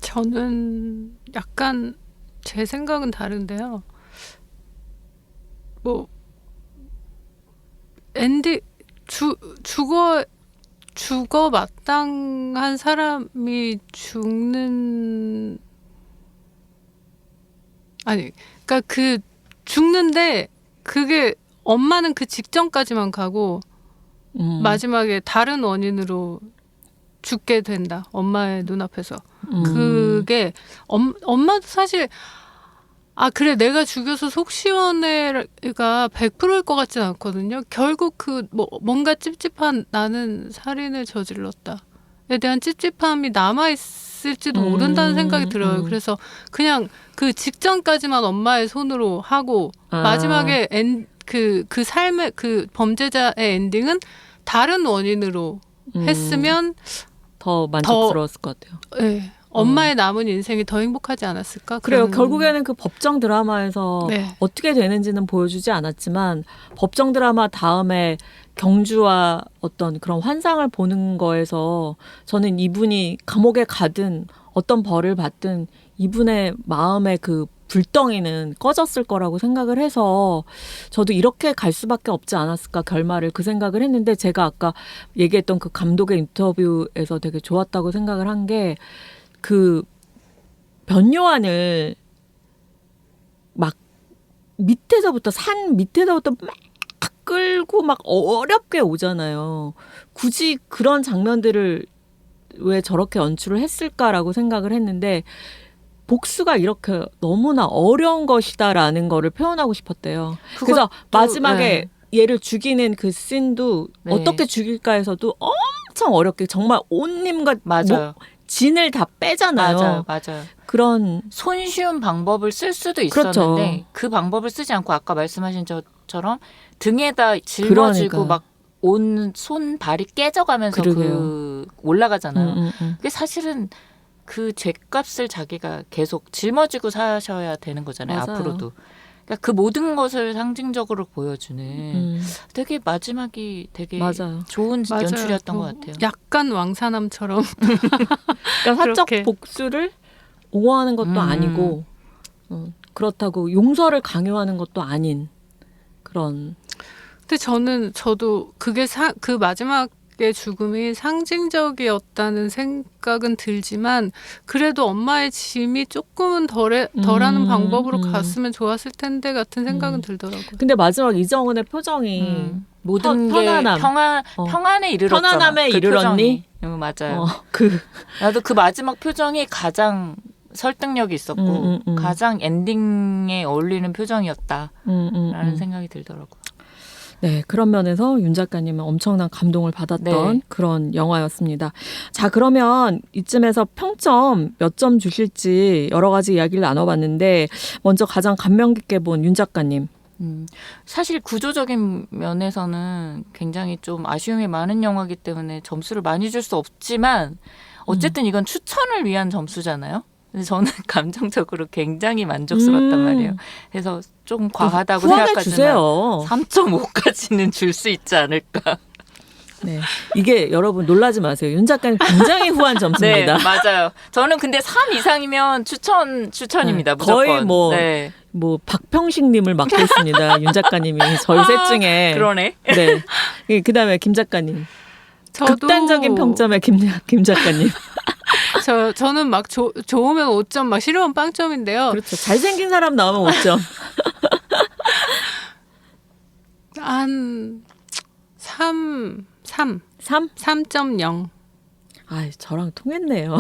저는 약간 제 생각은 다른데요. 뭐 엔딩 죽어 마땅한 사람이 죽는 아니 그러니까 죽는데 그게 엄마는 그 직전까지만 가고 마지막에 다른 원인으로 죽게 된다. 엄마의 눈앞에서. 그게 엄마도 사실 그래 내가 죽여서 속 시원해가 100%일 것 같진 않거든요. 결국 뭔가 찝찝한 나는 살인을 저질렀다에 대한 찝찝함이 남아있을지도 모른다는 생각이 들어요. 그래서 그냥 그 직전까지만 엄마의 손으로 하고 마지막에 그 삶의 그 범죄자의 엔딩은 다른 원인으로 했으면 더 만족스러웠을 것 같아요. 네. 엄마의 남은 인생이 더 행복하지 않았을까? 그래요. 결국에는 그 법정 드라마에서 네. 어떻게 되는지는 보여주지 않았지만 법정 드라마 다음에 경주와 어떤 그런 환상을 보는 거에서 저는 이분이 감옥에 가든 어떤 벌을 받든 이분의 마음의 그 불덩이는 꺼졌을 거라고 생각을 해서 저도 이렇게 갈 수밖에 없지 않았을까 결말을 그 생각을 했는데 제가 아까 얘기했던 그 감독의 인터뷰에서 되게 좋았다고 생각을 한 게 그 변요한을 막 산 밑에서부터 막 끌고 막 어렵게 오잖아요. 굳이 그런 장면들을 왜 저렇게 연출을 했을까라고 생각을 했는데 복수가 이렇게 너무나 어려운 것이다라는 거를 표현하고 싶었대요. 그래서 마지막에 얘를 죽이는 그 씬도 어떻게 죽일까에서도 엄청 어렵게 정말 온 힘과 진을 다 빼잖아요. 맞아요. 그런 손쉬운 방법을 쓸 수도 있었는데 그렇죠. 그 방법을 쓰지 않고 아까 말씀하신 것처럼 등에다 짊어지고 막 온 손 발이 깨져가면서 올라가잖아요. 그게 사실은 그 죄값을 자기가 계속 жил머지고 사셔야 되는 거잖아요. 맞아요. 앞으로도. 그러니까 그 모든 것을 상징적으로 보여주는 되게 마지막이 되게 좋은 연출이었던 것 같아요. 약간 왕사남처럼. 그러니까 사적 복수를 옹호하는 것도 아니고 그렇다고 용서를 강요하는 것도 아닌 그런. 근데 저도 그게 그 마지막의 죽음이 상징적이었다는 생각은 들지만 그래도 엄마의 짐이 조금은 덜하는 방법으로 갔으면 좋았을 텐데 같은 생각은 들더라고요. 근데 마지막 이정은의 표정이 모든 게 평안에 이르렀잖아. 편안함에 이르렀니? 맞아요. 나도 그 마지막 표정이 가장 설득력이 있었고 가장 엔딩에 어울리는 표정이었다라는 생각이 들더라고요. 네, 그런 면에서 윤 작가님은 엄청난 감동을 받았던 그런 영화였습니다. 자, 그러면 이쯤에서 평점 몇 점 주실지 여러 가지 이야기를 나눠봤는데 먼저 가장 감명 깊게 본 윤 작가님. 사실 구조적인 면에서는 굉장히 좀 아쉬움이 많은 영화이기 때문에 점수를 많이 줄 수 없지만 어쨌든 이건 추천을 위한 점수잖아요. 근데 저는 감정적으로 굉장히 만족스러웠단 말이에요. 그래서 좀 과하다고 생각하지만 3.5까지는 줄 수 있지 않을까. 네, 이게 여러분 놀라지 마세요. 윤 작가님 굉장히 후한 점수입니다. 네, 맞아요. 저는 근데 3 이상이면 추천입니다. 무조건. 거의 뭐 박평식님을 맡고 있습니다. 윤 작가님이 저희 셋 중에. 그러네. 네. 그다음에 김 작가님. 극단적인 평점의 김 작가님. 저는 막 좋으면 5점, 막 싫으면 빵점인데요. 그렇죠. 잘생긴 사람 나오면 5점. 한 3. 3.0. 아, 저랑 통했네요.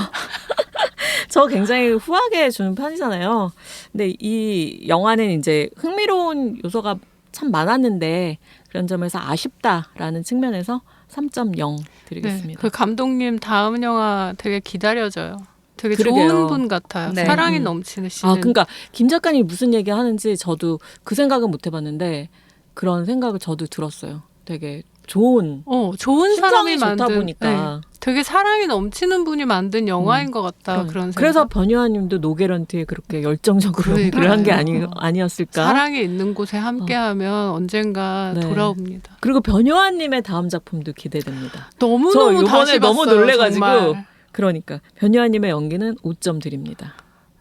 저 굉장히 후하게 주는 편이잖아요. 근데 이 영화는 이제 흥미로운 요소가 참 많았는데 그런 점에서 아쉽다라는 측면에서 3.0 드리겠습니다. 네, 그 감독님 다음 영화 되게 기다려져요. 되게 그러게요. 좋은 분 같아요. 네. 사랑이 넘치시는. 아, 그러니까 김 작가님이 무슨 얘기 하는지 저도 그 생각은 못 해봤는데 그런 생각을 저도 들었어요. 되게 좋은 좋은 사람이 심성이 좋다 만든 보니까. 되게 사랑이 넘치는 분이 만든 영화인 것 같다. 그런 생각. 그래서 변요한님도 노게런티에 그렇게 열정적으로 그러니까요. 일을 한 게 아니었을까. 사랑이 있는 곳에 함께하면 언젠가 네. 돌아옵니다. 그리고 변요한님의 다음 작품도 기대됩니다. 너무 저 너무 이번에 다시 너무 봤어요, 놀래가지고 정말. 그러니까 변요한님의 연기는 5점 드립니다.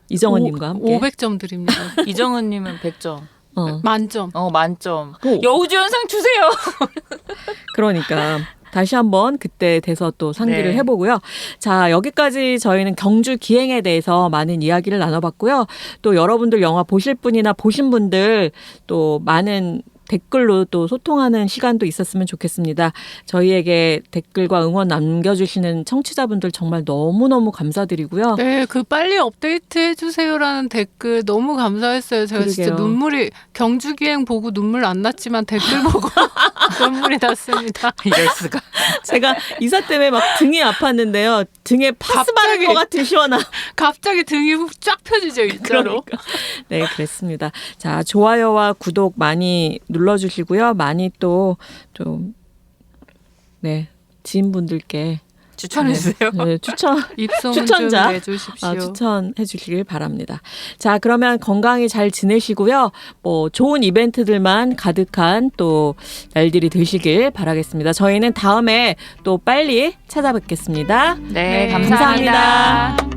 이정원님과 함께. 500점 드립니다. 이정은님은 100점. 만점. 만점. 오. 여우주연상 주세요. 그러니까 다시 한번 그때 돼서 또 상기를 네. 해보고요. 자, 여기까지 저희는 경주 기행에 대해서 많은 이야기를 나눠봤고요. 또 여러분들 영화 보실 분이나 보신 분들 또 많은 댓글로 또 소통하는 시간도 있었으면 좋겠습니다. 저희에게 댓글과 응원 남겨주시는 청취자분들 정말 너무너무 감사드리고요. 네, 그 빨리 업데이트 해주세요라는 댓글 너무 감사했어요. 제가 진짜 그러게요. 눈물이 경주기행 보고 눈물 안 났지만 댓글 보고 눈물이 났습니다. 이럴 수가. 제가 이사 때문에 막 등이 아팠는데요. 등에 파스 바른 갑자기. 것 같은 시원함. 갑자기 등이 쫙 펴지죠, 일자로. 그러니까. 네, 그랬습니다. 자, 좋아요와 구독 많이 눌러주시고요. 많이 또 좀 지인분들께 추천해주세요. 네, 입소문 추천자. 좀 내주십시오. 추천해 주시길 바랍니다. 자, 그러면 건강히 잘 지내시고요. 뭐 좋은 이벤트들만 가득한 또 날들이 되시길 바라겠습니다. 저희는 다음에 또 빨리 찾아뵙겠습니다. 네, 네, 감사합니다. 감사합니다.